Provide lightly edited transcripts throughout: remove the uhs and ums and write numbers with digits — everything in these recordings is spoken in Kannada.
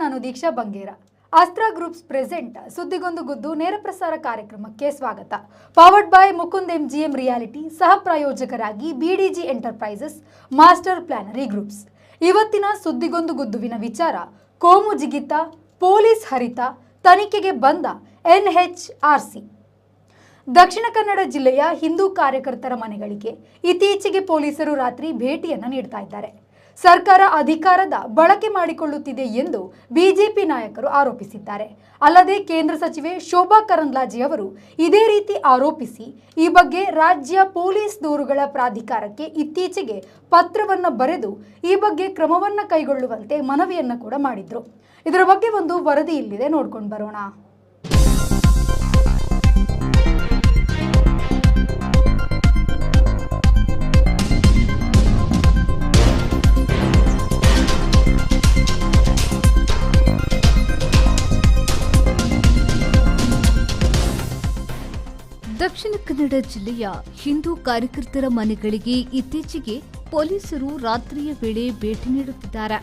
ನಾನು ದೀಕ್ಷಾ ಬಂಗೇರ. ಅಸ್ತ್ರ ಗ್ರೂಪ್ಸ್ ಪ್ರೆಸೆಂಟ್ ಸುದ್ದಿಗೊಂದು ಗುದ್ದು ನೇರ ಪ್ರಸಾರ ಕಾರ್ಯಕ್ರಮಕ್ಕೆ ಸ್ವಾಗತ. Powered by Mukund MGM reality, ಸಹ ಪ್ರಾಯೋಜಕರಾಗಿ BDG ಎಂಟರ್ಪ್ರೈಸಸ್, ಮಾಸ್ಟರ್ ಪ್ಲಾನರಿ ಗ್ರೂಪ್ಸ್. ಇವತ್ತಿನ ಸುದ್ದಿಗೊಂದು ಗುದ್ದುವಿನ ವಿಚಾರ ಕೋಮು ಜಿಗಿತ, ಪೊಲೀಸ್ ಹರಿತ, ತನಿಖೆಗೆ ಬಂದ NHRC. ದಕ್ಷಿಣ ಕನ್ನಡ ಜಿಲ್ಲೆಯ ಹಿಂದೂ ಕಾರ್ಯಕರ್ತರ ಮನೆಗಳಿಗೆ ಇತ್ತೀಚೆಗೆ ಪೊಲೀಸರು ರಾತ್ರಿ ಭೇಟಿಯನ್ನು ನೀಡ್ತಾ ಇದ್ದಾರೆ. ಸರ್ಕಾರ ಅಧಿಕಾರದ ಬಳಕೆ ಮಾಡಿಕೊಳ್ಳುತ್ತಿದೆ ಎಂದು ಬಿಜೆಪಿ ನಾಯಕರು ಆರೋಪಿಸಿದ್ದಾರೆ. ಅಲ್ಲದೆ ಕೇಂದ್ರ ಸಚಿವೆ ಶೋಭಾ ಕರಂದ್ಲಾಜೆ ಅವರು ಇದೇ ರೀತಿ ಆರೋಪಿಸಿ ಈ ಬಗ್ಗೆ ರಾಜ್ಯ ಪೊಲೀಸ್ ದೂರುಗಳ ಪ್ರಾಧಿಕಾರಕ್ಕೆ ಇತ್ತೀಚೆಗೆ ಪತ್ರವನ್ನು ಬರೆದು ಈ ಬಗ್ಗೆ ಕ್ರಮವನ್ನು ಕೈಗೊಳ್ಳುವಂತೆ ಮನವಿಯನ್ನು ಕೂಡ ಮಾಡಿದ್ರು. ಇದರ ಬಗ್ಗೆ ಒಂದು ವರದಿ ಇಲ್ಲಿದೆ, ನೋಡ್ಕೊಂಡು ಬರೋಣ. ದಕ್ಷಿಣ ಕನ್ನಡ ಜಿಲ್ಲೆಯ ಹಿಂದೂ ಕಾರ್ಯಕರ್ತರ ಮನೆಗಳಿಗೆ ಇತ್ತೀಚೆಗೆ ಪೊಲೀಸರು ರಾತ್ರಿಯ ವೇಳೆ ಭೇಟಿ ನೀಡುತ್ತಿದ್ದಾರೆ.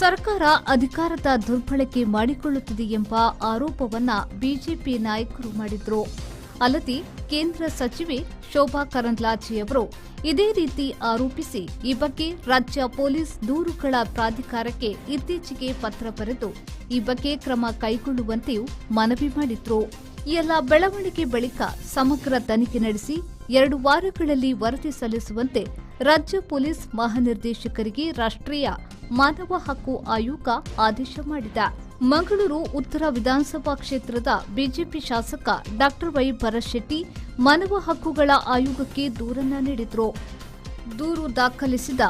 ಸರ್ಕಾರ ಅಧಿಕಾರದ ದುರ್ಬಳಕೆ ಮಾಡಿಕೊಳ್ಳುತ್ತಿದೆ ಎಂಬ ಆರೋಪವನ್ನ ಬಿಜೆಪಿ ನಾಯಕರು ಮಾಡಿದ್ರು. ಅಲ್ಲದೆ ಕೇಂದ್ರ ಸಚಿವೆ ಶೋಭಾ ಕರಂದ್ಲಾಜೆಯವರು ಇದೇ ರೀತಿ ಆರೋಪಿಸಿ ಈ ಬಗ್ಗೆ ರಾಜ್ಯ ಪೊಲೀಸ್ ದೂರುಗಳ ಪ್ರಾಧಿಕಾರಕ್ಕೆ ಇತ್ತೀಚೆಗೆ ಪತ್ರ ಬರೆದು ಈ ಬಗ್ಗೆ ಕ್ರಮ ಕೈಗೊಳ್ಳುವಂತೆಯೂ ಮನವಿ ಮಾಡಿದ್ರು. ಈ ಎಲ್ಲ ಬೆಳವಣಿಗೆ ಬಳಿಕ ಸಮಗ್ರ ತನಿಖೆ ನಡೆಸಿ 2 ವಾರಗಳಲ್ಲಿ ವರದಿ ಸಲ್ಲಿಸುವಂತೆ ರಾಜ್ಯ ಪೊಲೀಸ್ ಮಹಾನಿರ್ದೇಶಕರಿಗೆ ರಾಷ್ಟ್ರೀಯ ಮಾನವ ಹಕ್ಕು ಆಯೋಗ ಆದೇಶ ಮಾಡಿದೆ. ಮಂಗಳೂರು ಉತ್ತರ ವಿಧಾನಸಭಾ ಕ್ಷೇತ್ರದ ಬಿಜೆಪಿ ಶಾಸಕ ಡಾ ವೈ ಭರಶೆಟ್ಟಿ ಮಾನವ ಹಕ್ಕುಗಳ ಆಯೋಗಕ್ಕೆ ದೂರನ್ನ ನೀಡಿದ್ರು. ದೂರು ದಾಖಲಿಸಿದ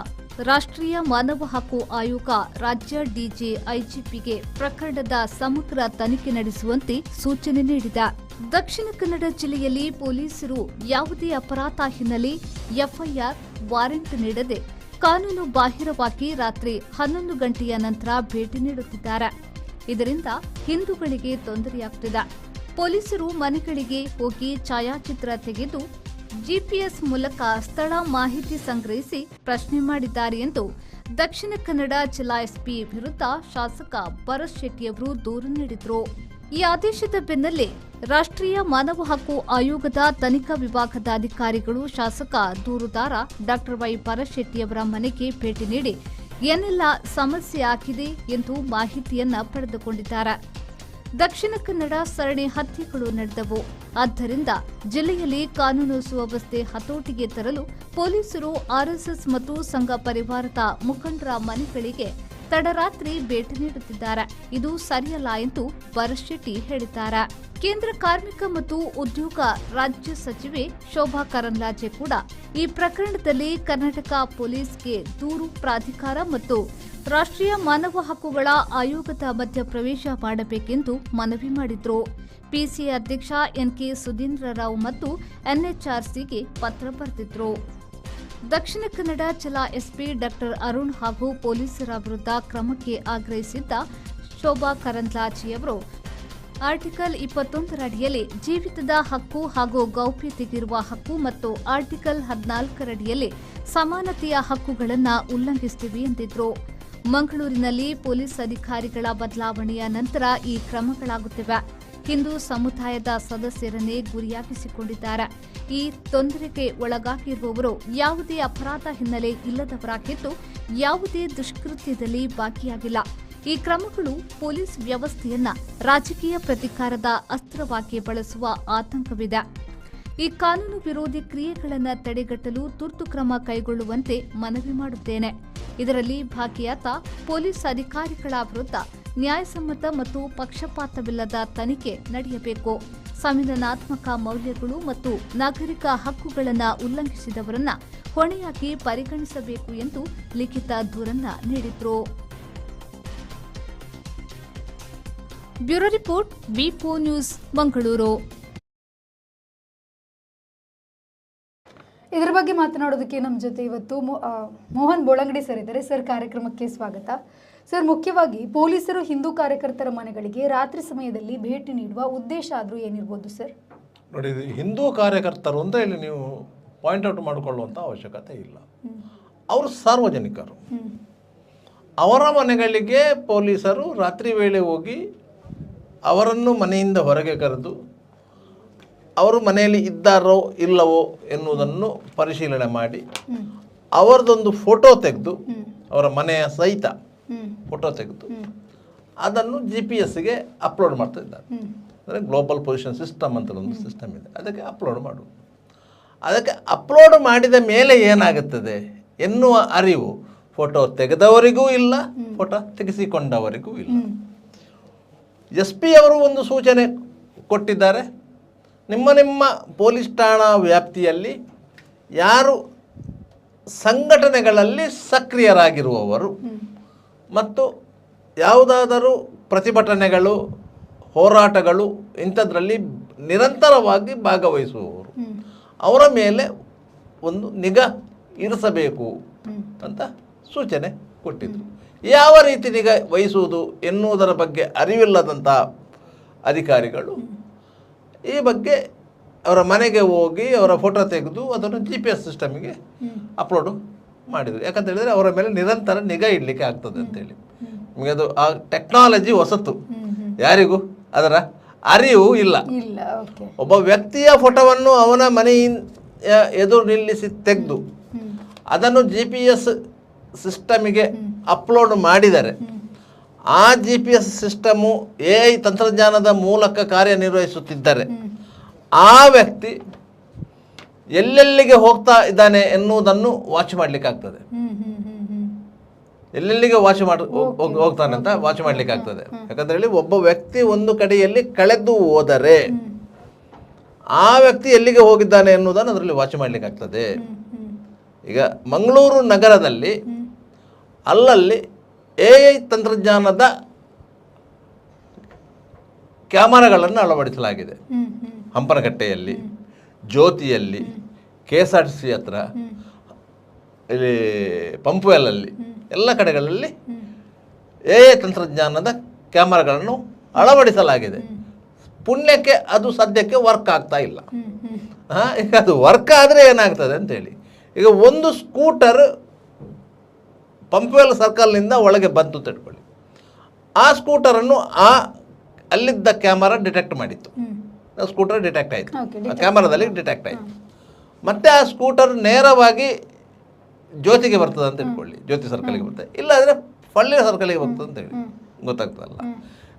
ರಾಷ್ಟ್ರೀಯ ಮಾನವ ಹಕ್ಕು ಆಯೋಗ ರಾಜ್ಯ DGIGPಗೆ ಪ್ರಕರಣದ ಸಮಗ್ರ ತನಿಖೆ ನಡೆಸುವಂತೆ ಸೂಚನೆ ನೀಡಿದೆ. ದಕ್ಷಿಣ ಕನ್ನಡ ಜಿಲ್ಲೆಯಲ್ಲಿ ಪೊಲೀಸರು ಯಾವುದೇ ಅಪರಾಧ ಹಿನ್ನೆಲೆ FIR ವಾರೆಂಟ್ ನೀಡದೆ ಕಾನೂನು ಬಾಹಿರವಾಗಿ ರಾತ್ರಿ 11 ಗಂಟೆಯ ನಂತರ ಭೇಟಿ ನೀಡುತ್ತಿದ್ದಾರೆ. ಇದರಿಂದ ಹಿಂದೂಗಳಿಗೆ ತೊಂದರೆಯಾಗುತ್ತಿದೆ. ಪೊಲೀಸರು ಮನೆಗಳಿಗೆ ಹೋಗಿ ಛಾಯಾಚಿತ್ರ ತೆಗೆದು GPS ಮೂಲಕ ಸ್ಥಳ ಮಾಹಿತಿ ಸಂಗ್ರಹಿಸಿ ಪ್ರಶ್ನೆ ಮಾಡಿದ್ದಾರೆ ಎಂದು ದಕ್ಷಿಣ ಕನ್ನಡ ಜಿಲ್ಲಾ SP ವಿರುದ್ಧ ಶಾಸಕ ಭರತ್ ಶೆಟ್ಟಿಯವರು ದೂರು ನೀಡಿದರು. ಈ ಆದೇಶದ ಬೆನ್ನಲ್ಲೇ ರಾಷ್ಟ್ರೀಯ ಮಾನವ ಹಕ್ಕು ಆಯೋಗದ ತನಿಖಾ ವಿಭಾಗದ ಅಧಿಕಾರಿಗಳು ಶಾಸಕ ದೂರುದಾರ ಡಾ ವೈ ಭರತ್ ಶೆಟ್ಟಿಯವರ ಮನೆಗೆ ಭೇಟಿ ನೀಡಿ ಏನೆಲ್ಲ ಸಮಸ್ಯೆ ಆಗಿದೆ ಎಂದು ಮಾಹಿತಿಯನ್ನ ಪಡೆದುಕೊಂಡಿದ್ದಾರೆ. ದಕ್ಷಿಣ ಕನ್ನಡ ಸರಣಿ ಹತ್ಯೆಗಳು ನಡೆದವು. ಆದ್ದರಿಂದ ಜಿಲ್ಲೆಯಲ್ಲಿ ಕಾನೂನು ಸುವ್ಯವಸ್ಥೆ ಹತೋಟಿಗೆ ತರಲು ಪೊಲೀಸರು RSS ಮತ್ತು ಸಂಘ ಪರಿವಾರದ ಮುಖಂಡರ ಮನೆಗಳಿಗೆ ತಡರಾತ್ರಿ ಭೇಟಿ ನೀಡುತ್ತಿದ್ದಾರೆ. ಇದು ಸರಿಯಲ್ಲ ಎಂದು ಭರತ್ ಶೆಟ್ಟಿ ಹೇಳಿದ್ದಾರೆ. ಕೇಂದ್ರ ಕಾರ್ಮಿಕ ಮತ್ತು ಉದ್ಯೋಗ ರಾಜ್ಯ ಸಚಿವೆ ಶೋಭಾ ಕರಂದ್ಲಾಜೆ ಕೂಡ ಈ ಪ್ರಕರಣದಲ್ಲಿ ಕರ್ನಾಟಕ ಪೊಲೀಸ್ಗೆ ದೂರು ಪ್ರಾಧಿಕಾರ ಮತ್ತು ರಾಷ್ಟ್ರೀಯ ಮಾನವ ಹಕ್ಕುಗಳ ಆಯೋಗದ ಮಧ್ಯಪ್ರವೇಶ ಮಾಡಬೇಕೆಂದು ಮನವಿ ಮಾಡಿದ್ರು. PCA ಅಧ್ಯಕ್ಷ NK ಸುಧೀಂದ್ರ ರಾವ್ ಮತ್ತು NHRCಗೆ ಪತ್ರ ಬರೆದಿದ್ರು. ದಕ್ಷಿಣ ಕನ್ನಡ ಜಿಲ್ಲಾ SP ಡಾ ಅರುಣ್ ಹಾಗೂ ಪೊಲೀಸರ ವಿರುದ್ಧ ಕ್ರಮಕ್ಕೆ ಆಗ್ರಹಿಸಿದ್ದ ಶೋಭಾ ಕರಂದ್ಲಾಜೆಯವರು ಆರ್ಟಿಕಲ್ 21 ಅಡಿಯಲ್ಲಿ ಜೀವಿತದ ಹಕ್ಕು ಹಾಗೂ ಗೌಪ್ಯತೆಗಿರುವ ಹಕ್ಕು ಮತ್ತು ಆರ್ಟಿಕಲ್ 14 ಅಡಿಯಲ್ಲಿ ಸಮಾನತೆಯ ಹಕ್ಕುಗಳನ್ನು ಉಲ್ಲಂಘಿಸುತ್ತಿವೆ ಎಂದಿದ್ರು. ಮಂಗಳೂರಿನಲ್ಲಿ ಪೊಲೀಸ್ ಅಧಿಕಾರಿಗಳ ಬದಲಾವಣೆಯ ನಂತರ ಈ ಕ್ರಮಗಳಾಗುತ್ತಿವೆ. ಹಿಂದೂ ಸಮುದಾಯದ ಸದಸ್ಯರನ್ನೇ ಗುರಿಯಾಗಿಸಿಕೊಂಡಿದ್ದಾರೆ. ಈ ತೊಂದರೆಗೆ ಒಳಗಾಗಿರುವವರು ಯಾವುದೇ ಅಪರಾಧ ಹಿನ್ನೆಲೆ ಇಲ್ಲದವರಾಗಿದ್ದು ಯಾವುದೇ ದುಷ್ಕೃತ್ಯದಲ್ಲಿ ಭಾಗಿಯಾಗಿಲ್ಲ. ಈ ಕ್ರಮಗಳು ಪೊಲೀಸ್ ವ್ಯವಸ್ಥೆಯನ್ನ ರಾಜಕೀಯ ಪ್ರತೀಕಾರದ ಅಸ್ತ್ರವಾಗಿ ಬಳಸುವ ಆತಂಕವಿದೆ. ಈ ಕಾನೂನು ವಿರೋಧಿ ಕ್ರಿಯೆಗಳನ್ನು ತಡೆಗಟ್ಟಲು ತುರ್ತು ಕ್ರಮ ಕೈಗೊಳ್ಳುವಂತೆ ಮನವಿ ಮಾಡುತ್ತೇನೆ. ಇದರಲ್ಲಿ ಭಾಗಿಯಾದ ಪೊಲೀಸ್ ಅಧಿಕಾರಿಗಳ ವಿರುದ್ಧ ನ್ಯಾಯಸಮ್ಮತ ಮತ್ತು ಪಕ್ಷಪಾತವಿಲ್ಲದ ತನಿಖೆ ನಡೆಯಬೇಕು. ಸಂವಿಧಾನಾತ್ಮಕ ಮೌಲ್ಯಗಳು ಮತ್ತು ನಾಗರಿಕ ಹಕ್ಕುಗಳನ್ನು ಉಲ್ಲಂಘಿಸಿದವರನ್ನ ಹೊಣೆಯಾಗಿ ಪರಿಗಣಿಸಬೇಕು ಎಂದು ಲಿಖಿತ ದೂರನ್ನ ನೀಡಿದ್ರು. Bureau report, B4 news, Mangaluru. ಇದರ ಬಗ್ಗೆ ಮಾತನಾಡೋದಕ್ಕೆ ನಮ್ಮ ಜೊತೆ ಇವತ್ತು ಮೋಹನ್ ಬೋಳಂಗಡಿ ಸರ್ ಇದ್ದಾರೆ. ಸರ್, ಕಾರ್ಯಕ್ರಮಕ್ಕೆ ಸ್ವಾಗತ. ಸರ್, ಮುಖ್ಯವಾಗಿ ಪೊಲೀಸರು ಹಿಂದೂ ಕಾರ್ಯಕರ್ತರ ಮನೆಗಳಿಗೆ ರಾತ್ರಿ ಸಮಯದಲ್ಲಿ ಭೇಟಿ ನೀಡುವ ಉದ್ದೇಶ ಆದರೂ ಏನಿರ್ಬೋದು ಸರ್? ನೋಡಿ, ಹಿಂದೂ ಕಾರ್ಯಕರ್ತರು ಅಂತ ಇಲ್ಲಿ ನೀವು ಪಾಯಿಂಟ್ ಔಟ್ ಮಾಡಿಕೊಳ್ಳುವಂಥ ಅವಶ್ಯಕತೆ ಇಲ್ಲ. ಅವರು ಸಾರ್ವಜನಿಕರು. ಅವರ ಮನೆಗಳಿಗೆ ಪೊಲೀಸರು ರಾತ್ರಿ ವೇಳೆ ಹೋಗಿ ಅವರನ್ನು ಮನೆಯಿಂದ ಹೊರಗೆ ಕರೆದು ಅವರು ಮನೆಯಲ್ಲಿ ಇದ್ದಾರೋ ಇಲ್ಲವೋ ಎನ್ನುವುದನ್ನು ಪರಿಶೀಲನೆ ಮಾಡಿ ಅವರದೊಂದು ಫೋಟೋ ತೆಗೆದು ಅವರ ಮನೆಯ ಸಹಿತ ಫೋಟೋ ತೆಗೆದು ಅದನ್ನು GPS-ಗೆ ಅಪ್ಲೋಡ್ ಮಾಡ್ತಾ ಇದ್ದಾರೆ. ಅಂದರೆ ಗ್ಲೋಬಲ್ ಪೊಸಿಷನ್ ಸಿಸ್ಟಮ್ ಅಂತ ಒಂದು ಸಿಸ್ಟಮ್ ಇದೆ, ಅದಕ್ಕೆ ಅಪ್ಲೋಡ್ ಮಾಡು. ಅದಕ್ಕೆ ಅಪ್ಲೋಡ್ ಮಾಡಿದ ಮೇಲೆ ಏನಾಗುತ್ತದೆ ಎನ್ನುವ ಅರಿವು ಫೋಟೋ ತೆಗೆದವರಿಗೂ ಇಲ್ಲ, ಫೋಟೋ ತೆಗೆಸಿಕೊಂಡವರಿಗೂ ಇಲ್ಲ. SP ಅವರು ಒಂದು ಸೂಚನೆ ಕೊಟ್ಟಿದ್ದಾರೆ. ನಿಮ್ಮ ಪೊಲೀಸ್ ಠಾಣಾ ವ್ಯಾಪ್ತಿಯಲ್ಲಿ ಯಾರು ಸಂಘಟನೆಗಳಲ್ಲಿ ಸಕ್ರಿಯರಾಗಿರುವವರು ಮತ್ತು ಯಾವುದಾದರೂ ಪ್ರತಿಭಟನೆಗಳು, ಹೋರಾಟಗಳು ಇಂಥದ್ರಲ್ಲಿ ನಿರಂತರವಾಗಿ ಭಾಗವಹಿಸುವವರು, ಅವರ ಮೇಲೆ ಒಂದು ನಿಗಾ ಇರಿಸಬೇಕು ಅಂತ ಸೂಚನೆ ಕೊಟ್ಟಿದ್ದರು. ಯಾವ ರೀತಿ ನಿಗಾ ವಹಿಸುವುದು ಎನ್ನುವುದರ ಬಗ್ಗೆ ಅರಿವಿಲ್ಲದಂಥ ಅಧಿಕಾರಿಗಳು ಈ ಬಗ್ಗೆ ಅವರ ಮನೆಗೆ ಹೋಗಿ ಅವರ ಫೋಟೋ ತೆಗೆದು ಅದನ್ನು GPS ಸಿಸ್ಟಮಿಗೆ ಅಪ್ಲೋಡು ಮಾಡಿದರು. ಯಾಕಂತ ಹೇಳಿದರೆ ಅವರ ಮೇಲೆ ನಿರಂತರ ನಿಗಾ ಇಡಲಿಕ್ಕೆ ಆಗ್ತದೆ ಅಂತೇಳಿ. ನಿಮಗೆ ಅದು ಆ ಟೆಕ್ನಾಲಜಿ ಹೊಸತು, ಯಾರಿಗೂ ಅದರ ಅರಿವು ಇಲ್ಲ. ಒಬ್ಬ ವ್ಯಕ್ತಿಯ ಫೋಟೋವನ್ನು ಅವನ ಮನೆಯ ಎದುರು ನಿಲ್ಲಿಸಿ ತೆಗೆದು ಅದನ್ನು GPS ಸಿಸ್ಟಮಿಗೆ ಅಪ್ಲೋಡ್ ಮಾಡಿದರೆ ಆ GPS ಸಿಸ್ಟಮು AI ತಂತ್ರಜ್ಞಾನದ ಮೂಲಕ ಕಾರ್ಯನಿರ್ವಹಿಸುತ್ತಿದ್ದರೆ ಆ ವ್ಯಕ್ತಿ ಎಲ್ಲೆಲ್ಲಿಗೆ ಹೋಗ್ತಾ ಇದ್ದಾನೆ ಎನ್ನುವುದನ್ನು ವಾಚ್ ಮಾಡಲಿಕ್ಕೆ ಆಗ್ತದೆ. ಎಲ್ಲೆಲ್ಲಿಗೆ ಹೋಗ್ತಾನೆ ಅಂತ ವಾಚ್ ಮಾಡಲಿಕ್ಕೆ ಆಗ್ತದೆ. ಯಾಕಂತ ಹೇಳಿ ಒಬ್ಬ ವ್ಯಕ್ತಿ ಒಂದು ಕಡೆಯಲ್ಲಿ ಕಳೆದು ಹೋದರೆ ಆ ವ್ಯಕ್ತಿ ಎಲ್ಲಿಗೆ ಹೋಗಿದ್ದಾನೆ ಎನ್ನುವುದನ್ನು ಅದರಲ್ಲಿ ವಾಚ್ ಮಾಡಲಿಕ್ಕೆ ಆಗ್ತದೆ. ಈಗ ಮಂಗಳೂರು ನಗರದಲ್ಲಿ ಅಲ್ಲಲ್ಲಿ AI ತಂತ್ರಜ್ಞಾನದ ಕ್ಯಾಮರಾಗಳನ್ನು ಅಳವಡಿಸಲಾಗಿದೆ. ಹಂಪನಕಟ್ಟೆಯಲ್ಲಿ, ಜ್ಯೋತಿಯಲ್ಲಿ, KSRTC ಹತ್ರ, ಇಲ್ಲಿ ಪಂಪ್ವೆಲ್ಲಲ್ಲಿ ಎಲ್ಲ ಕಡೆಗಳಲ್ಲಿ AI ತಂತ್ರಜ್ಞಾನದ ಕ್ಯಾಮರಾಗಳನ್ನು ಅಳವಡಿಸಲಾಗಿದೆ. ಪುಣ್ಯಕ್ಕೆ ಅದು ಸದ್ಯಕ್ಕೆ ವರ್ಕ್ ಆಗ್ತಾ ಇಲ್ಲ. ಈಗ ಅದು ವರ್ಕ್ ಆದರೆ ಏನಾಗ್ತದೆ ಅಂತೇಳಿ, ಈಗ ಒಂದು ಸ್ಕೂಟರ್ ಪಂಪ್ವೆಲ್ ಸರ್ಕಲ್ನಿಂದ ಒಳಗೆ ಬಂತು ತಿಳ್ಕೊಳ್ಳಿ, ಆ ಸ್ಕೂಟರನ್ನು ಅಲ್ಲಿದ್ದ ಕ್ಯಾಮರಾ ಡಿಟೆಕ್ಟ್ ಮಾಡಿತ್ತು. ಸ್ಕೂಟರ್ ಡಿಟೆಕ್ಟ್ ಆಯಿತು, ಕ್ಯಾಮರಾದಲ್ಲಿ ಡಿಟೆಕ್ಟ್ ಆಯಿತು. ಮತ್ತು ಆ ಸ್ಕೂಟರ್ ನೇರವಾಗಿ ಜ್ಯೋತಿಗೆ ಬರ್ತದೆ ಅಂತ ತಿಳ್ಕೊಳ್ಳಿ, ಜ್ಯೋತಿ ಸರ್ಕಲ್ಗೆ ಬರ್ತದೆ, ಇಲ್ಲಾದರೆ ಫಳ್ಳಿನ ಸರ್ಕಲ್ಗೆ ಬರ್ತದೆ ಅಂತೇಳಿ ಗೊತ್ತಾಗ್ತದಲ್ಲ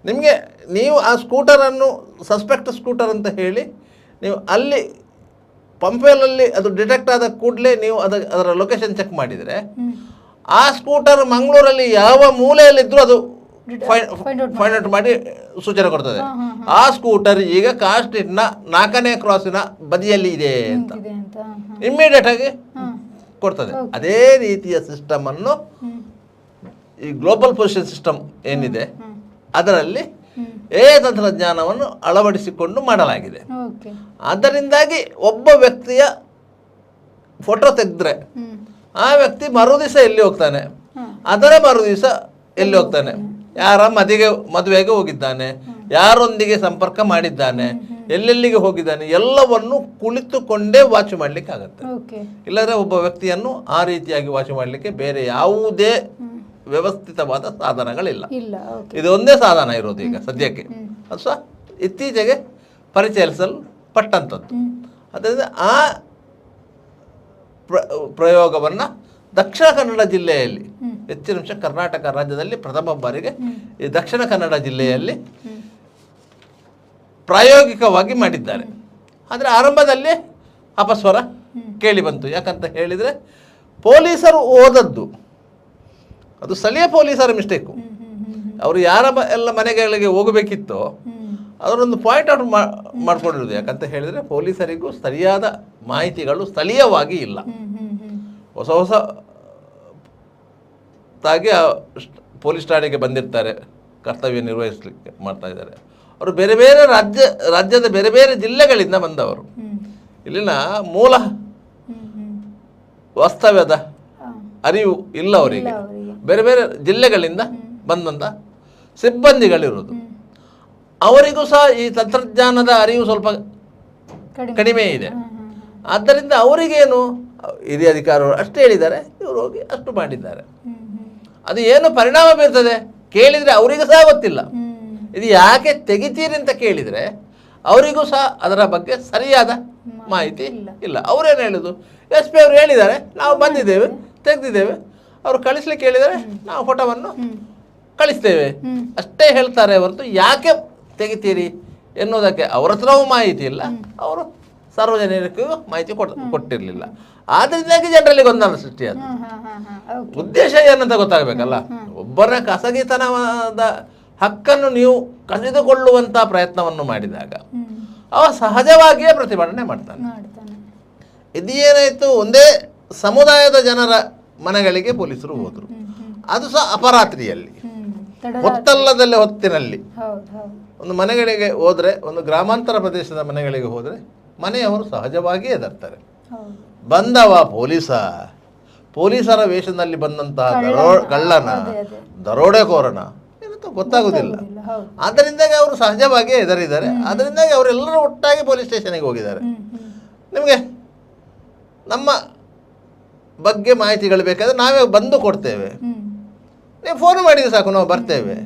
ನಿಮಗೆ. ನೀವು ಆ ಸ್ಕೂಟರನ್ನು ಸಸ್ಪೆಕ್ಟ್ ಸ್ಕೂಟರ್ ಅಂತ ಹೇಳಿ ನೀವು ಅಲ್ಲಿ ಪಂಪ್ವೆಲಲ್ಲಿ ಅದು ಡಿಟೆಕ್ಟ್ ಆದ ಕೂಡಲೇ ನೀವು ಅದರ ಲೊಕೇಶನ್ ಚೆಕ್ ಮಾಡಿದರೆ ಆ ಸ್ಕೂಟರ್ ಮಂಗಳೂರಲ್ಲಿ ಯಾವ ಮೂಲೆಯಲ್ಲಿದ್ದರೂ ಅದು ಫೈಂಡ್ ಔಟ್ ಮಾಡಿ ಸೂಚನೆ ಕೊಡ್ತದೆ. ಆ ಸ್ಕೂಟರ್ ಈಗ ಕಾರ್ ಸ್ಟ್ರೀಟ್ನ 4ನೇ ಕ್ರಾಸಿನ ಬದಿಯಲ್ಲಿ ಇದೆ ಅಂತ ಇಮ್ಮಿಡಿಯೇಟ್ ಆಗಿ ಕೊಡ್ತದೆ. ಅದೇ ರೀತಿಯ ಸಿಸ್ಟಮನ್ನು ಈ ಗ್ಲೋಬಲ್ ಪೊಸಿಷನ್ ಸಿಸ್ಟಮ್ ಏನಿದೆ ಅದರಲ್ಲಿ AI ತಂತ್ರಜ್ಞಾನವನ್ನು ಅಳವಡಿಸಿಕೊಂಡು ಮಾಡಲಾಗಿದೆ. ಅದರಿಂದಾಗಿ ಒಬ್ಬ ವ್ಯಕ್ತಿಯ ಫೋಟೋ ತೆಗೆದ್ರೆ ಆ ವ್ಯಕ್ತಿ ಮರುದಿವಸ ಎಲ್ಲಿ ಹೋಗ್ತಾನೆ, ಅದರ ಮರುದಿವಸ ಎಲ್ಲಿ ಹೋಗ್ತಾನೆ, ಯಾರ ಮದುವೆಗೆ ಹೋಗಿದ್ದಾನೆ, ಯಾರೊಂದಿಗೆ ಸಂಪರ್ಕ ಮಾಡಿದ್ದಾನೆ, ಎಲ್ಲೆಲ್ಲಿಗೆ ಹೋಗಿದ್ದಾನೆ, ಎಲ್ಲವನ್ನು ಕುಳಿತುಕೊಂಡೇ ವಾಚ್ ಮಾಡಲಿಕ್ಕೆ ಆಗುತ್ತೆ. ಇಲ್ಲದ್ರೆ ಒಬ್ಬ ವ್ಯಕ್ತಿಯನ್ನು ಆ ರೀತಿಯಾಗಿ ವಾಚ್ ಮಾಡಲಿಕ್ಕೆ ಬೇರೆ ಯಾವುದೇ ವ್ಯವಸ್ಥಿತವಾದ ಸಾಧನಗಳಿಲ್ಲ. ಇದು ಒಂದೇ ಸಾಧನ ಇರೋದು ಈಗ ಸದ್ಯಕ್ಕೆ. ಅದು ಸಹ ಇತ್ತೀಚೆಗೆ ಪರಿಚಯಿಸಲ್ಪಟ್ಟಂಥದ್ದು. ಅದರಿಂದ ಆ ಪ್ರಯೋಗವನ್ನು ದಕ್ಷಿಣ ಕನ್ನಡ ಜಿಲ್ಲೆಯಲ್ಲಿ, ಹೆಚ್ಚಿನ ಕರ್ನಾಟಕ ರಾಜ್ಯದಲ್ಲಿ ಪ್ರಥಮ ಬಾರಿಗೆ ಈ ದಕ್ಷಿಣ ಕನ್ನಡ ಜಿಲ್ಲೆಯಲ್ಲಿ ಪ್ರಾಯೋಗಿಕವಾಗಿ ಮಾಡಿದ್ದಾರೆ. ಆದರೆ ಆರಂಭದಲ್ಲಿ ಅಪಸ್ವರ ಕೇಳಿ ಬಂತು. ಯಾಕಂತ ಹೇಳಿದರೆ ಪೊಲೀಸರು ಓದದ್ದು ಅದು ಸ್ಥಳೀಯ ಪೊಲೀಸರ ಮಿಸ್ಟೇಕು. ಅವರು ಯಾರ ಎಲ್ಲ ಮನೆಗಳಿಗೆ ಹೋಗಬೇಕಿತ್ತೋ ಅದರೊಂದು ಪಾಯಿಂಟ್ ಔಟ್ ಮಾಡ್ಕೊಂಡಿರೋದು. ಯಾಕಂತ ಹೇಳಿದರೆ ಪೊಲೀಸರಿಗೂ ಸರಿಯಾದ ಮಾಹಿತಿಗಳು ಸ್ಥಳೀಯವಾಗಿ ಇಲ್ಲ. ಹೊಸದಾಗಿ ಪೊಲೀಸ್ ಠಾಣೆಗೆ ಬಂದಿರ್ತಾರೆ, ಕರ್ತವ್ಯ ನಿರ್ವಹಿಸಲಿಕ್ಕೆ ಮಾಡ್ತಾ ಇದ್ದಾರೆ. ಅವರು ಬೇರೆ ಬೇರೆ ರಾಜ್ಯದ ಬೇರೆ ಬೇರೆ ಜಿಲ್ಲೆಗಳಿಂದ ಬಂದವರು. ಇಲ್ಲಿನ ಮೂಲ ವಾಸ್ತವ್ಯದ ಅರಿವು ಇಲ್ಲ ಅವರಿಗೆ. ಬೇರೆ ಬೇರೆ ಜಿಲ್ಲೆಗಳಿಂದ ಬಂದಂಥ ಸಿಬ್ಬಂದಿಗಳಿರೋದು. ಅವರಿಗೂ ಸಹ ಈ ತಂತ್ರಜ್ಞಾನದ ಅರಿವು ಸ್ವಲ್ಪ ಕಡಿಮೆ ಇದೆ. ಆದ್ದರಿಂದ ಅವರಿಗೇನು ಹಿರಿಯ ಅಧಿಕಾರಿಗಳು ಅಷ್ಟು ಹೇಳಿದ್ದಾರೆ, ಇವರು ಹೋಗಿ ಅಷ್ಟು ಮಾಡಿದ್ದಾರೆ. ಅದು ಏನು ಪರಿಣಾಮ ಬೀರ್ತದೆ ಕೇಳಿದರೆ ಅವರಿಗೂ ಸಹ ಗೊತ್ತಿಲ್ಲ. ಇದು ಯಾಕೆ ತೆಗಿತೀರಿ ಅಂತ ಕೇಳಿದರೆ ಅವರಿಗೂ ಸಹ ಅದರ ಬಗ್ಗೆ ಸರಿಯಾದ ಮಾಹಿತಿ ಇಲ್ಲ. ಅವರೇನು ಹೇಳೋದು, SP ಅವರು ಹೇಳಿದ್ದಾರೆ ನಾವು ಬಂದಿದ್ದೇವೆ ತೆಗೆದಿದ್ದೇವೆ, ಅವರು ಕಳಿಸ್ಲಿಕ್ಕೆ ಹೇಳಿದರೆ ನಾವು ಫೋಟೋವನ್ನು ಕಳಿಸ್ತೇವೆ ಅಷ್ಟೇ ಹೇಳ್ತಾರೆ ಹೊರತು ಯಾಕೆ ತೆಗಿತೀರಿ ಎನ್ನುವುದಕ್ಕೆ ಅವರ ಹತ್ರವೂ ಮಾಹಿತಿ ಇಲ್ಲ, ಅವರು ಸಾರ್ವಜನಿಕರಿಗೂ ಮಾಹಿತಿ ಕೊಟ್ಟಿರಲಿಲ್ಲ. ಆದ್ದರಿಂದಾಗಿ ಜನರಲ್ಲಿ ಗೊಂದಲ ಸೃಷ್ಟಿಯಾದ ಉದ್ದೇಶ ಏನಂತ ಗೊತ್ತಾಗಬೇಕಲ್ಲ. ಒಬ್ಬರ ಖಾಸಗಿತನವಾದ ಹಕ್ಕನ್ನು ನೀವು ಕಸಿದುಕೊಳ್ಳುವಂಥ ಪ್ರಯತ್ನವನ್ನು ಮಾಡಿದಾಗ ಅವ ಸಹಜವಾಗಿಯೇ ಪ್ರತಿಭಟನೆ ಮಾಡ್ತಾನೆ. ಇದು ಏನಾಯಿತು, ಒಂದೇ ಸಮುದಾಯದ ಜನರ ಮನೆಗಳಿಗೆ ಪೊಲೀಸರು ಹೋದರು, ಅದು ಸಹ ಅಪರಾತ್ರಿಯಲ್ಲಿ, ಹೊತ್ತಲ್ಲದಲ್ಲೇ ಹೊತ್ತಿನಲ್ಲಿ. ಒಂದು ಮನೆಗಳಿಗೆ ಹೋದರೆ, ಒಂದು ಗ್ರಾಮಾಂತರ ಪ್ರದೇಶದ ಮನೆಗಳಿಗೆ ಹೋದರೆ ಮನೆಯವರು ಸಹಜವಾಗಿಯೇ ಹೆದರ್ತಾರೆ. ಬಂದವ ಪೊಲೀಸರ ವೇಷದಲ್ಲಿ ಬಂದಂತಹ ಕಳ್ಳನ ದರೋಡೆಕೋರನ ಏನಂತ ಗೊತ್ತಾಗುವುದಿಲ್ಲ. ಆದ್ದರಿಂದಾಗಿ ಅವರು ಸಹಜವಾಗಿಯೇ ಹೆದರಿದ್ದಾರೆ. ಆದ್ದರಿಂದಾಗಿ ಅವರೆಲ್ಲರೂ ಒಟ್ಟಾಗಿ ಪೊಲೀಸ್ ಸ್ಟೇಷನ್ಗೆ ಹೋಗಿದ್ದಾರೆ. ನಿಮಗೆ ನಮ್ಮ ಬಗ್ಗೆ ಮಾಹಿತಿಗಳು ಬೇಕಾದರೆ ನಾವೇ ಬಂದು ಕೊಡ್ತೇವೆ, ನೀವು ಫೋನ್ ಮಾಡಿದ್ರೆ ಸಾಕು ನಾವು ಬರ್ತೇವೆ,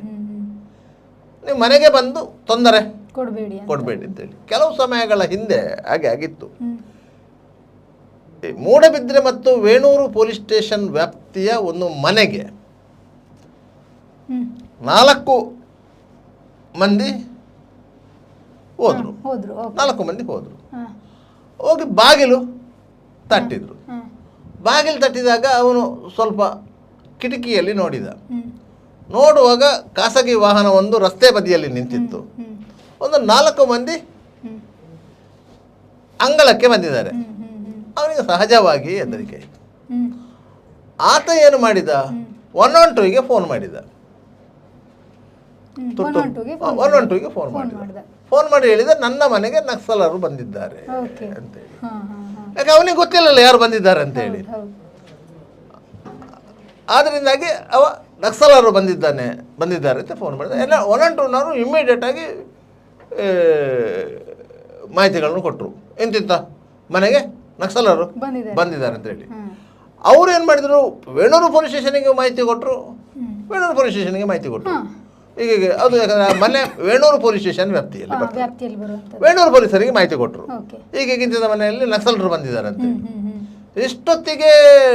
ನೀವು ಮನೆಗೆ ಬಂದು ತೊಂದರೆ ಕೊಡಬೇಡಿ ಅಂತೇಳಿ. ಕೆಲವು ಸಮಯಗಳ ಹಿಂದೆ ಹಾಗೆ ಆಗಿತ್ತು. ಮೂಡಬಿದ್ರೆ ಮತ್ತು ವೇಣೂರು ಪೊಲೀಸ್ ಸ್ಟೇಷನ್ ವ್ಯಾಪ್ತಿಯ ಒಂದು ಮನೆಗೆ 4 ಮಂದಿ ಹೋದರು. 4 ಮಂದಿ ಹೋದರು. ಹೋಗಿ ಬಾಗಿಲು ತಟ್ಟಿದ್ರು. ಬಾಗಿಲು ತಟ್ಟಿದಾಗ ಅವನು ಸ್ವಲ್ಪ ಕಿಟಕಿಯಲ್ಲಿ ನೋಡುವಾಗ ಖಾಸಗಿ ವಾಹನ ಒಂದು ರಸ್ತೆ ಬದಿಯಲ್ಲಿ ನಿಂತಿತ್ತು. ಒಂದು 4 ಮಂದಿ ಅಂಗಳಕ್ಕೆ ಬಂದಿದ್ದಾರೆ. ಅವನಿಗೆ ಸಹಜವಾಗಿ ಹೆದರಿಕೆ ಆಯಿತು. ಆತ ಏನು ಮಾಡಿದ, 112ಗೆ ಫೋನ್ ಮಾಡಿದ. 112ಗೆ ಫೋನ್ ಮಾಡಿ ಹೇಳಿದ, ನನ್ನ ಮನೆಗೆ ನಕ್ಸಲರು ಬಂದಿದ್ದಾರೆ ಅಂತೇಳಿ. ಯಾಕೆ ಅವನಿಗೆ ಗೊತ್ತಿಲ್ಲಲ್ಲ ಯಾರು ಬಂದಿದ್ದಾರೆ ಅಂತೇಳಿ. ಆದ್ದರಿಂದಾಗಿ ಅವ ನಕ್ಸಲರು ಬಂದಿದ್ದಾರೆ ಅಂತ ಫೋನ್ ಮಾಡಿದ. ಎಲ್ಲ 112ನವರು ಇಮ್ಮಿಡಿಯೇಟ್ ಆಗಿ ಮಾಹಿತಿಗಳನ್ನು ಕೊಟ್ಟರು, ಇಂತಿಂಥ ಮನೆಗೆ ನಕ್ಸಲರು ಬಂದಿದ್ದಾರೆ ಅಂತೇಳಿ. ಅವ್ರು ಏನು ಮಾಡಿದರು, ವೇಣೂರು ಪೊಲೀಸ್ ಸ್ಟೇಷನ್ಗೆ ಮಾಹಿತಿ ಕೊಟ್ಟರು. ಈಗ ಅದು ಮನೆ ವೇಣೂರು ಪೊಲೀಸ್ ಸ್ಟೇಷನ್ ವ್ಯಾಪ್ತಿಯಲ್ಲಿ ವೇಣೂರು ಪೊಲೀಸರಿಗೆ ಮಾಹಿತಿ ಕೊಟ್ಟರು. ಈಗ ಇಂತಿಂಥ ಮನೆಯಲ್ಲಿ ನಕ್ಸಲರು ಬಂದಿದ್ದಾರೆ ಅಂತೇಳಿ. ಇಷ್ಟೊತ್ತಿಗೆ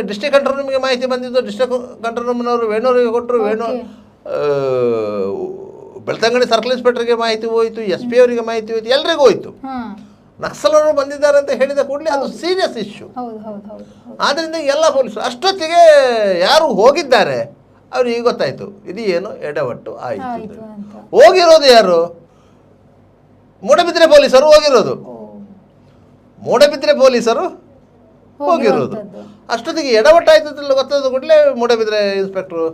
ಡಿಸ್ಟ್ರಿಕ್ಟ್ ಕಂಟ್ರೋಲ್ ರೂಮ್ಗೆ ಮಾಹಿತಿ ಬಂದಿದ್ದು. ಡಿಸ್ಟ್ರಿಕ್ಟ್ ಕಂಟ್ರೋಲ್ ರೂಮ್ನವರು ವೇಣೂರಿಗೆ ಕೊಟ್ಟರು. ಬೆಳ್ತಂಗಡಿ ಸರ್ಕಲ್ ಇನ್ಸ್ಪೆಕ್ಟರ್ಗೆ ಮಾಹಿತಿ ಹೋಯಿತು, SP ಅವರಿಗೆ ಮಾಹಿತಿ ಹೋಯಿತು, ಎಲ್ರಿಗೂ ಹೋಯಿತು. ನಕ್ಸಲರು ಬಂದಿದ್ದಾರೆ ಅಂತ ಹೇಳಿದ ಕೂಡಲೇ ಅದು ಸೀರಿಯಸ್ ಇಶ್ಯೂ. ಆದ್ದರಿಂದ ಎಲ್ಲ ಪೊಲೀಸರು ಅಷ್ಟೊತ್ತಿಗೆ ಯಾರು ಹೋಗಿದ್ದಾರೆ ಅವ್ರಿಗೆ ಗೊತ್ತಾಯಿತು ಇದು ಏನು ಎಡವಟ್ಟು ಆಯಿತು. ಹೋಗಿರೋದು ಯಾರು, ಮೂಡಬಿದ್ರೆ ಪೊಲೀಸರು ಹೋಗಿರೋದು. ಅಷ್ಟೊತ್ತಿಗೆ ಎಡವಟ್ಟಾಯ್ತು ಅಂತ ಗೊತ್ತಾದ ಕೂಡಲೇ ಮೂಡಬಿದ್ರೆ ಇನ್ಸ್ಪೆಕ್ಟ್ರು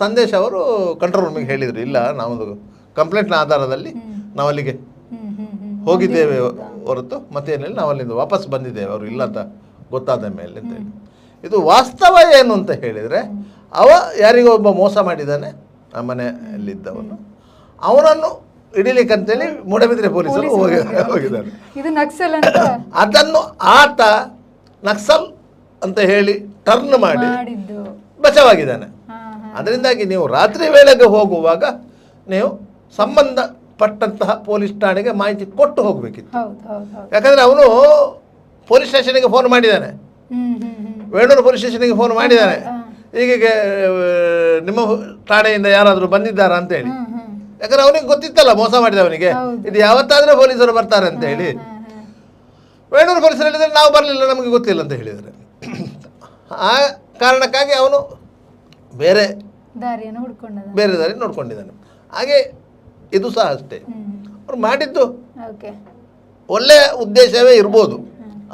ಸಂದೇಶ್ ಅವರು ಕಂಟ್ರೋಲ್ ರೂಮಿಗೆ ಹೇಳಿದರು, ಇಲ್ಲ ನಾವೊಂದು ಕಂಪ್ಲೇಂಟ್ನ ಆಧಾರದಲ್ಲಿ ನಾವು ಅಲ್ಲಿಗೆ ಹೋಗಿದ್ದೇವೆ ಹೊರತು ಮತ್ತೇನಿಲ್ಲ, ನಾವು ಅಲ್ಲಿಂದ ವಾಪಸ್ ಬಂದಿದ್ದೇವೆ ಅವರು ಇಲ್ಲ ಅಂತ ಗೊತ್ತಾದ ಮೇಲೆ ಅಂತೇಳಿ. ಇದು ವಾಸ್ತವ ಏನು ಅಂತ ಹೇಳಿದರೆ, ಅವ ಯಾರಿಗೋ ಒಬ್ಬ ಮೋಸ ಮಾಡಿದ್ದಾನೆ ಆ ಮನೆಯಲ್ಲಿದ್ದವನು, ಅವನನ್ನು ಹಿಡಿಲಿಕ್ಕಂತೇಳಿ ಮೂಡಬಿದ್ರೆ ಪೊಲೀಸರು ಹೋಗಿದ್ದಾರೆ. ಅದನ್ನು ಆತ ನಕ್ಸಲ್ ಅಂತ ಹೇಳಿ ಟರ್ನ್ ಮಾಡಿ ಬಚಾವಾಗಿದ್ದಾನೆ. ಅದರಿಂದಾಗಿ ನೀವು ರಾತ್ರಿ ವೇಳೆಗೆ ಹೋಗುವಾಗ ನೀವು ಸಂಬಂಧಪಟ್ಟಂತಹ ಪೊಲೀಸ್ ಠಾಣೆಗೆ ಮಾಹಿತಿ ಕೊಟ್ಟು ಹೋಗಬೇಕಿತ್ತು. ಯಾಕಂದರೆ ಅವನು ಪೊಲೀಸ್ ಸ್ಟೇಷನ್ಗೆ ಫೋನ್ ಮಾಡಿದ್ದಾನೆ, ವೇಣೂರು ಪೊಲೀಸ್ ಸ್ಟೇಷನ್ಗೆ ಫೋನ್ ಮಾಡಿದ್ದಾನೆ, ಹೀಗೆ ನಿಮ್ಮ ಠಾಣೆಯಿಂದ ಯಾರಾದರೂ ಬಂದಿದ್ದಾರಾ ಅಂತೇಳಿ. ಯಾಕಂದರೆ ಅವನಿಗೆ ಗೊತ್ತಿತ್ತಲ್ಲ ಮೋಸ ಮಾಡಿದವನಿಗೆ ಇದು ಯಾವತ್ತಾದರೂ ಪೊಲೀಸರು ಬರ್ತಾರೆ ಅಂತೇಳಿ. ವೇಣೂರು ಪೊಲೀಸರು ಹೇಳಿದರೆ ನಾವು ಬರಲಿಲ್ಲ, ನಮಗೆ ಗೊತ್ತಿಲ್ಲ ಅಂತ ಹೇಳಿದ್ದಾರೆ. ಆ ಕಾರಣಕ್ಕಾಗಿ ಅವನು ಬೇರೆ ದಾರಿ ನೋಡ್ಕೊಂಡಿದ್ದಾನೆ. ಹಾಗೆ ಇದು ಸಹ ಅಷ್ಟೇ, ಅವ್ರು ಮಾಡಿದ್ದು ಒಳ್ಳೆಯ ಉದ್ದೇಶವೇ ಇರ್ಬೋದು,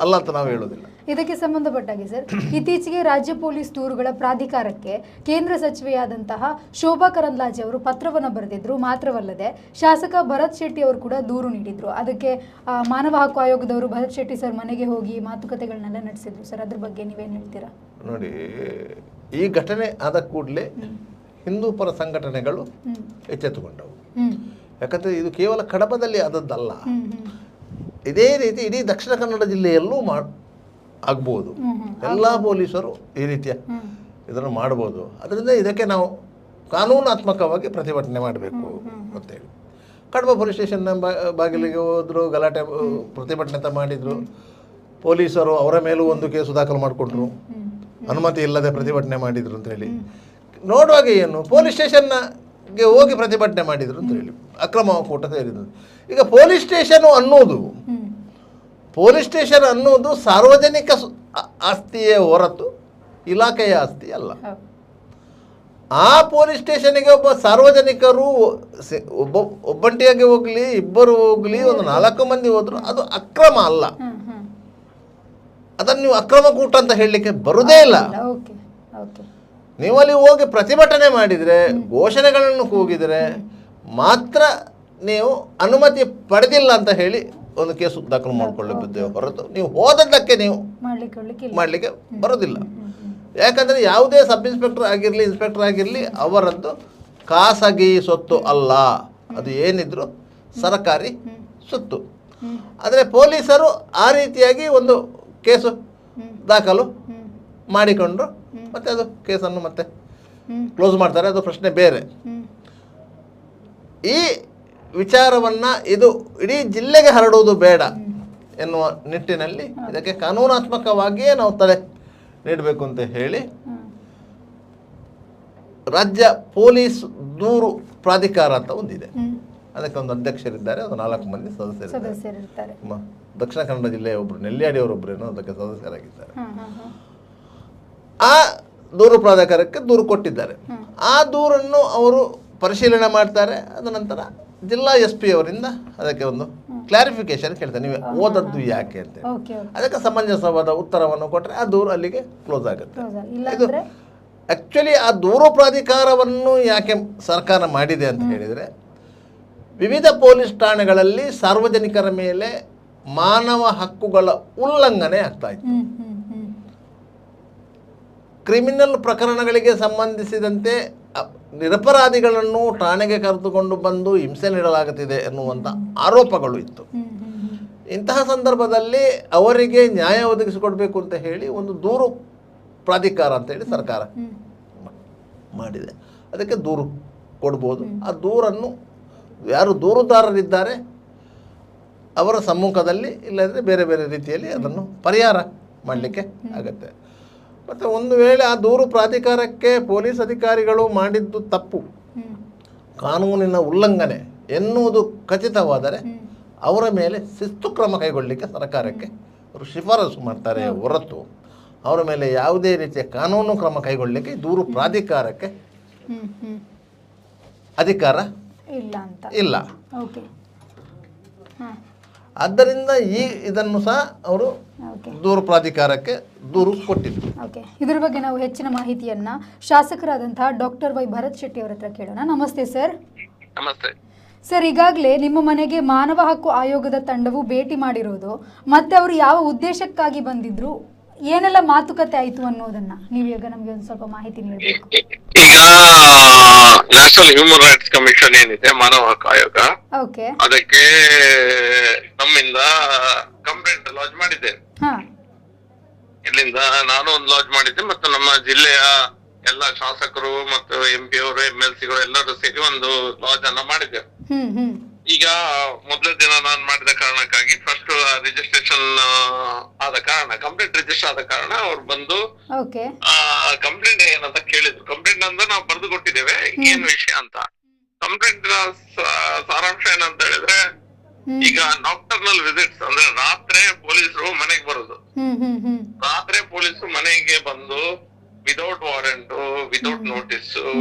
ಅಲ್ಲ ಅಂತ ನಾವು ಹೇಳೋದಿಲ್ಲ. ಇದಕ್ಕೆ ಸಂಬಂಧಪಟ್ಟಾಗೆ ಸರ್, ಇತ್ತೀಚೆಗೆ ರಾಜ್ಯ ಪೊಲೀಸ್ ದೂರುಗಳ ಪ್ರಾಧಿಕಾರಕ್ಕೆ ಕೇಂದ್ರ ಸಚಿವೆಯಾದಂತಹ ಶೋಭಾ ಕರಂದ್ಲಾಜೆ ಅವರು ಪತ್ರವನ್ನು ಬರೆದಿದ್ರು. ಮಾತ್ರವಲ್ಲದೆ ಶಾಸಕ ಭರತ್ ಶೆಟ್ಟಿ ಅವರು ಕೂಡ ದೂರು ನೀಡಿದ್ರು. ಅದಕ್ಕೆ ಮಾನವ ಹಕ್ಕು ಆಯೋಗದವರು ಭರತ್ ಶೆಟ್ಟಿ ಸರ್ ಮನೆಗೆ ಹೋಗಿ ಮಾತುಕತೆಗಳನ್ನೆಲ್ಲ ನಡೆಸಿದ್ರು. ಸರ್ ಅದ್ರ ಬಗ್ಗೆ ನೀವೇನು ಹೇಳ್ತೀರಾ? ನೋಡಿ, ಈ ಘಟನೆ ಆದ ಕೂಡಲೇ ಹಿಂದೂ ಪರ ಸಂಘಟನೆಗಳು ಎಚ್ಚೆತ್ತುಕೊಂಡವು. ಯಾಕಂದರೆ ಇದು ಕೇವಲ ಕಡಬದಲ್ಲಿ ಆದದ್ದಲ್ಲ, ಇದೇ ರೀತಿ ಇಡೀ ದಕ್ಷಿಣ ಕನ್ನಡ ಜಿಲ್ಲೆಯಲ್ಲೂ ಆಗ್ಬೋದು. ಎಲ್ಲ ಪೊಲೀಸರು ಈ ರೀತಿಯ ಇದನ್ನು ಮಾಡ್ಬೋದು. ಅದರಿಂದ ಇದಕ್ಕೆ ನಾವು ಕಾನೂನಾತ್ಮಕವಾಗಿ ಪ್ರತಿಭಟನೆ ಮಾಡಬೇಕು ಅಂತೇಳಿ ಕಡಬ ಪೊಲೀಸ್ ಸ್ಟೇಷನ್ನ ಬಾಗಿಲಿಗೆ ಹೋದರು, ಗಲಾಟೆ ಪ್ರತಿಭಟನೆ ಅಂತ ಮಾಡಿದರು. ಪೊಲೀಸರು ಅವರ ಮೇಲೂ ಒಂದು ಕೇಸು ದಾಖಲು ಮಾಡಿಕೊಂಡ್ರು, ಅನುಮತಿ ಇಲ್ಲದೆ ಪ್ರತಿಭಟನೆ ಮಾಡಿದರು ಅಂತೇಳಿ. ನೋಡುವಾಗ ಏನು ಪೊಲೀಸ್ ಸ್ಟೇಷನ್ಗೆ ಹೋಗಿ ಪ್ರತಿಭಟನೆ ಮಾಡಿದರು ಅಂತ ಹೇಳಿ ಅಕ್ರಮ ಒಕ್ಕೂಟ ಸೇರಿದ್ರು. ಈಗ ಪೊಲೀಸ್ ಸ್ಟೇಷನ್ ಅನ್ನೋದು ಸಾರ್ವಜನಿಕ ಆಸ್ತಿಯೇ ಹೊರತು ಇಲಾಖೆಯ ಆಸ್ತಿ ಅಲ್ಲ. ಆ ಪೊಲೀಸ್ ಸ್ಟೇಷನ್ಗೆ ಒಬ್ಬ ಸಾರ್ವಜನಿಕರು ಒಬ್ಬಂಟಿಯಾಗಿ ಹೋಗಲಿ, ಇಬ್ಬರು ಹೋಗಲಿ, ಒಂದು 4 ಮಂದಿ ಹೋದ್ರು ಅದು ಅಕ್ರಮ ಅಲ್ಲ. ಅದನ್ನು ನೀವು ಅಕ್ರಮ ಕೂಟ ಅಂತ ಹೇಳಲಿಕ್ಕೆ ಬರುವುದೇ ಇಲ್ಲ. ನೀವು ಅಲ್ಲಿ ಹೋಗಿ ಪ್ರತಿಭಟನೆ ಮಾಡಿದರೆ, ಘೋಷಣೆಗಳನ್ನು ಕೂಗಿದರೆ ಮಾತ್ರ ನೀವು ಅನುಮತಿ ಪಡೆದಿಲ್ಲ ಅಂತ ಹೇಳಿ ಒಂದು ಕೇಸು ದಾಖಲು ಮಾಡಿಕೊಳ್ಳಬಹುದು ಹೊರತು ನೀವು ಹೋದದ್ದಕ್ಕೆ ನೀವು ಮಾಡಲಿಕ್ಕೆ ಬರೋದಿಲ್ಲ. ಯಾಕಂದರೆ ಯಾವುದೇ ಸಬ್ ಇನ್ಸ್ಪೆಕ್ಟರ್ ಆಗಿರಲಿ, ಇನ್ಸ್ಪೆಕ್ಟರ್ ಆಗಿರಲಿ, ಅವರದ್ದು ಖಾಸಗಿ ಸೊತ್ತು ಅಲ್ಲ, ಅದು ಏನಿದ್ರು ಸರ್ಕಾರಿ ಸೊತ್ತು. ಆದರೆ ಪೊಲೀಸರು ಆ ರೀತಿಯಾಗಿ ಒಂದು ಕೇಸು ದಾಖಲು ಮಾಡಿಕೊಂಡು ಮತ್ತೆ ಅದು ಕೇಸನ್ನು ಮತ್ತೆ ಕ್ಲೋಸ್ ಮಾಡ್ತಾರೆ, ಅದು ಪ್ರಶ್ನೆ ಬೇರೆ. ಈ ವಿಚಾರವನ್ನು ಇದು ಇಡೀ ಜಿಲ್ಲೆಗೆ ಹರಡುವುದು ಬೇಡ ಎನ್ನುವ ನಿಟ್ಟಿನಲ್ಲಿ ಇದಕ್ಕೆ ಕಾನೂನಾತ್ಮಕವಾಗಿಯೇ ನಾವು ತಲೆ ನೀಡಬೇಕು ಅಂತ ಹೇಳಿ ರಾಜ್ಯ ಪೊಲೀಸ್ ದೂರು ಪ್ರಾಧಿಕಾರ ಅಂತ ಒಂದಿದೆ. ಅದಕ್ಕೆ ಒಂದು ಅಧ್ಯಕ್ಷರಿದ್ದಾರೆ, ಒಂದು 4 ಮಂದಿ ಸದಸ್ಯರಿದ್ದಾರೆ. ದಕ್ಷಿಣ ಕನ್ನಡ ಜಿಲ್ಲೆಯ ಒಬ್ಬರು ನೆಲ್ಯಾಡಿಯವರೊಬ್ಬರೇನೋ ಅದಕ್ಕೆ ಸದಸ್ಯರಾಗಿದ್ದಾರೆ. ಆ ದೂರು ಪ್ರಾಧಿಕಾರಕ್ಕೆ ದೂರು ಕೊಟ್ಟಿದ್ದಾರೆ. ಆ ದೂರನ್ನು ಅವರು ಪರಿಶೀಲನೆ ಮಾಡ್ತಾರೆ. ಅದ ನಂತರ ಜಿಲ್ಲಾ SP ಅವರಿಂದ ಅದಕ್ಕೆ ಒಂದು ಕ್ಲಾರಿಫಿಕೇಶನ್ ಕೇಳ್ತಾರೆ, ನೀವು ಓದದ್ದು ಯಾಕೆ ಅಂತ. ಅದಕ್ಕೆ ಸಮಂಜಸವಾದ ಉತ್ತರವನ್ನು ಕೊಟ್ಟರೆ ಆ ದೂರು ಅಲ್ಲಿಗೆ ಕ್ಲೋಸ್ ಆಗುತ್ತೆ. ಇದು ಆ್ಯಕ್ಚುಲಿ ಆ ದೂರು ಪ್ರಾಧಿಕಾರವನ್ನು ಯಾಕೆ ಸರ್ಕಾರ ಮಾಡಿದೆ ಅಂತ ಹೇಳಿದರೆ, ವಿವಿಧ ಪೊಲೀಸ್ ಠಾಣೆಗಳಲ್ಲಿ ಸಾರ್ವಜನಿಕರ ಮೇಲೆ ಮಾನವ ಹಕ್ಕುಗಳ ಉಲ್ಲಂಘನೆ ಆಗ್ತಾ ಇತ್ತು. ಕ್ರಿಮಿನಲ್ ಪ್ರಕರಣಗಳಿಗೆ ಸಂಬಂಧಿಸಿದಂತೆ ನಿರಪರಾಧಿಗಳನ್ನು ಠಾಣೆಗೆ ಕರೆದುಕೊಂಡು ಬಂದು ಹಿಂಸೆ ನೀಡಲಾಗುತ್ತಿದೆ ಎನ್ನುವಂಥ ಆರೋಪಗಳು ಇತ್ತು. ಇಂತಹ ಸಂದರ್ಭದಲ್ಲಿ ಅವರಿಗೆ ನ್ಯಾಯ ಒದಗಿಸಿಕೊಡ್ಬೇಕು ಅಂತ ಹೇಳಿ ಒಂದು ದೂರು ಪ್ರಾಧಿಕಾರ ಅಂತೇಳಿ ಸರ್ಕಾರ ಮಾಡಿದೆ. ಅದಕ್ಕೆ ದೂರು ಕೊಡ್ಬೋದು. ಆ ದೂರನ್ನು ಯಾರು ದೂರುದಾರರಿದ್ದಾರೆ ಅವರ ಸಮ್ಮುಖದಲ್ಲಿ, ಇಲ್ಲದ್ರೆ ಬೇರೆ ಬೇರೆ ರೀತಿಯಲ್ಲಿ ಅದನ್ನು ಪರಿಹಾರ ಮಾಡಲಿಕ್ಕೆ ಆಗುತ್ತೆ. ಮತ್ತು ಒಂದು ವೇಳೆ ಆ ದೂರು ಪ್ರಾಧಿಕಾರಕ್ಕೆ ಪೊಲೀಸ್ ಅಧಿಕಾರಿಗಳು ಮಾಡಿದ್ದು ತಪ್ಪು, ಕಾನೂನಿನ ಉಲ್ಲಂಘನೆ ಎನ್ನುವುದು ಖಚಿತವಾದರೆ ಅವರ ಮೇಲೆ ಶಿಸ್ತು ಕ್ರಮ ಕೈಗೊಳ್ಳಲಿಕ್ಕೆ ಸರ್ಕಾರಕ್ಕೆ ಅವರು ಶಿಫಾರಸು ಮಾಡ್ತಾರೆ ಹೊರತು ಅವರ ಮೇಲೆ ಯಾವುದೇ ರೀತಿಯ ಕಾನೂನು ಕ್ರಮ ಕೈಗೊಳ್ಳಲಿಕ್ಕೆ ದೂರು ಪ್ರಾಧಿಕಾರಕ್ಕೆ ಅಧಿಕಾರ ಇಲ್ಲ. ಆದ್ದರಿಂದ ಇದನ್ನು ಸಹ ಅವರು ದೂರು ಪ್ರಾಧಿಕಾರಕ್ಕೆ ದೂರು ಕೊಟ್ಟಿದ್ರು. ಇದರ ಬಗ್ಗೆ ನಾವು ಹೆಚ್ಚಿನ ಮಾಹಿತಿಯನ್ನ ಶಾಸಕರಾದಂತಹ ಡಾಕ್ಟರ್ ವೈ ಭರತ್ ಶೆಟ್ಟಿ ಅವರ ಹತ್ರ ಕೇಳೋಣ. ನಮಸ್ತೆ ಸರ್. ನಮಸ್ತೆ ಸರ್, ಈಗಾಗಲೇ ನಿಮ್ಮ ಮನೆಗೆ ಮಾನವ ಹಕ್ಕು ಆಯೋಗದ ತಂಡವು ಭೇಟಿ ಮಾಡಿರೋದು, ಮತ್ತೆ ಅವರು ಯಾವ ಉದ್ದೇಶಕ್ಕಾಗಿ ಬಂದಿದ್ರು, ಏನೆಲ್ಲ ಮಾತುಕತೆ ಆಯಿತು ಅನ್ನೋದನ್ನ ನೀವೀಗ ನಮಗೆ ಒಂದು ಸ್ವಲ್ಪ ಮಾಹಿತಿ ನೀಡಬೇಕು. ಈಗ ನ್ಯಾಷನಲ್ ಹ್ಯೂಮನ್ ರೈಟ್ಸ್ ಕಮಿಷನ್ ಏನಿದೆ, ಮಾನವ ಹಕ್ಕು ಆಯೋಗ, ಅದಕ್ಕೆ ನಮ್ಮಿಂದ ಕಂಪ್ಲೇಂಟ್ ಲಾಂಚ್ ಮಾಡಿದ್ದೇನೆ. ಇಲ್ಲಿಂದ ನಾನು ಒಂದು ಲಾಂಚ್ ಮಾಡಿದ್ದೆ, ಮತ್ತು ನಮ್ಮ ಜಿಲ್ಲೆಯ ಎಲ್ಲ ಶಾಸಕರು ಮತ್ತು MP ಅವರು, MLC ಗಳು ಎಲ್ಲರೂ ಸೇರಿ ಒಂದು ಲಾಂಚ್ ಅನ್ನ ಮಾಡಿದ್ದೇವೆ. ಈಗ ಮೊದಲ ದಿನ ನಾನು ಮಾಡಿದ ಕಾರಣಕ್ಕಾಗಿ ಫಸ್ಟ್ ರಿಜಿಸ್ಟ್ರೇಷನ್ ಆದ ಕಾರಣ, ಕಂಪ್ಲೇಂಟ್ ರಿಜಿಸ್ಟರ್ ಆದ ಕಾರಣ ಅವ್ರು ಬಂದು ಕಂಪ್ಲೇಂಟ್ ಏನಂತ ಕೇಳಿದ್ರು. ಕಂಪ್ಲೇಂಟ್ ಅಂದ್ರೆ ನಾವು ಬರೆದು ಕೊಟ್ಟಿದ್ದೇವೆ ಏನು ವಿಷಯ ಅಂತ. ಕಂಪ್ಲೇಂಟ್ ಸಾರಾಂಶ ಏನಂತ ಹೇಳಿದ್ರೆ, ಈಗ ನಾಕ್ಟರ್ನಲ್ ವಿಸಿಟ್ಸ್ ಅಂದ್ರೆ ರಾತ್ರಿ ಪೊಲೀಸರು ಮನೆಗೆ ಬರೋದು, ರಾತ್ರಿ ಪೊಲೀಸರು ಮನೆಗೆ ಬಂದು ವಿದೌಟ್ ವಾರೆಂಟ್, ವಿದೌಟ್ ನೋಟಿಸ್,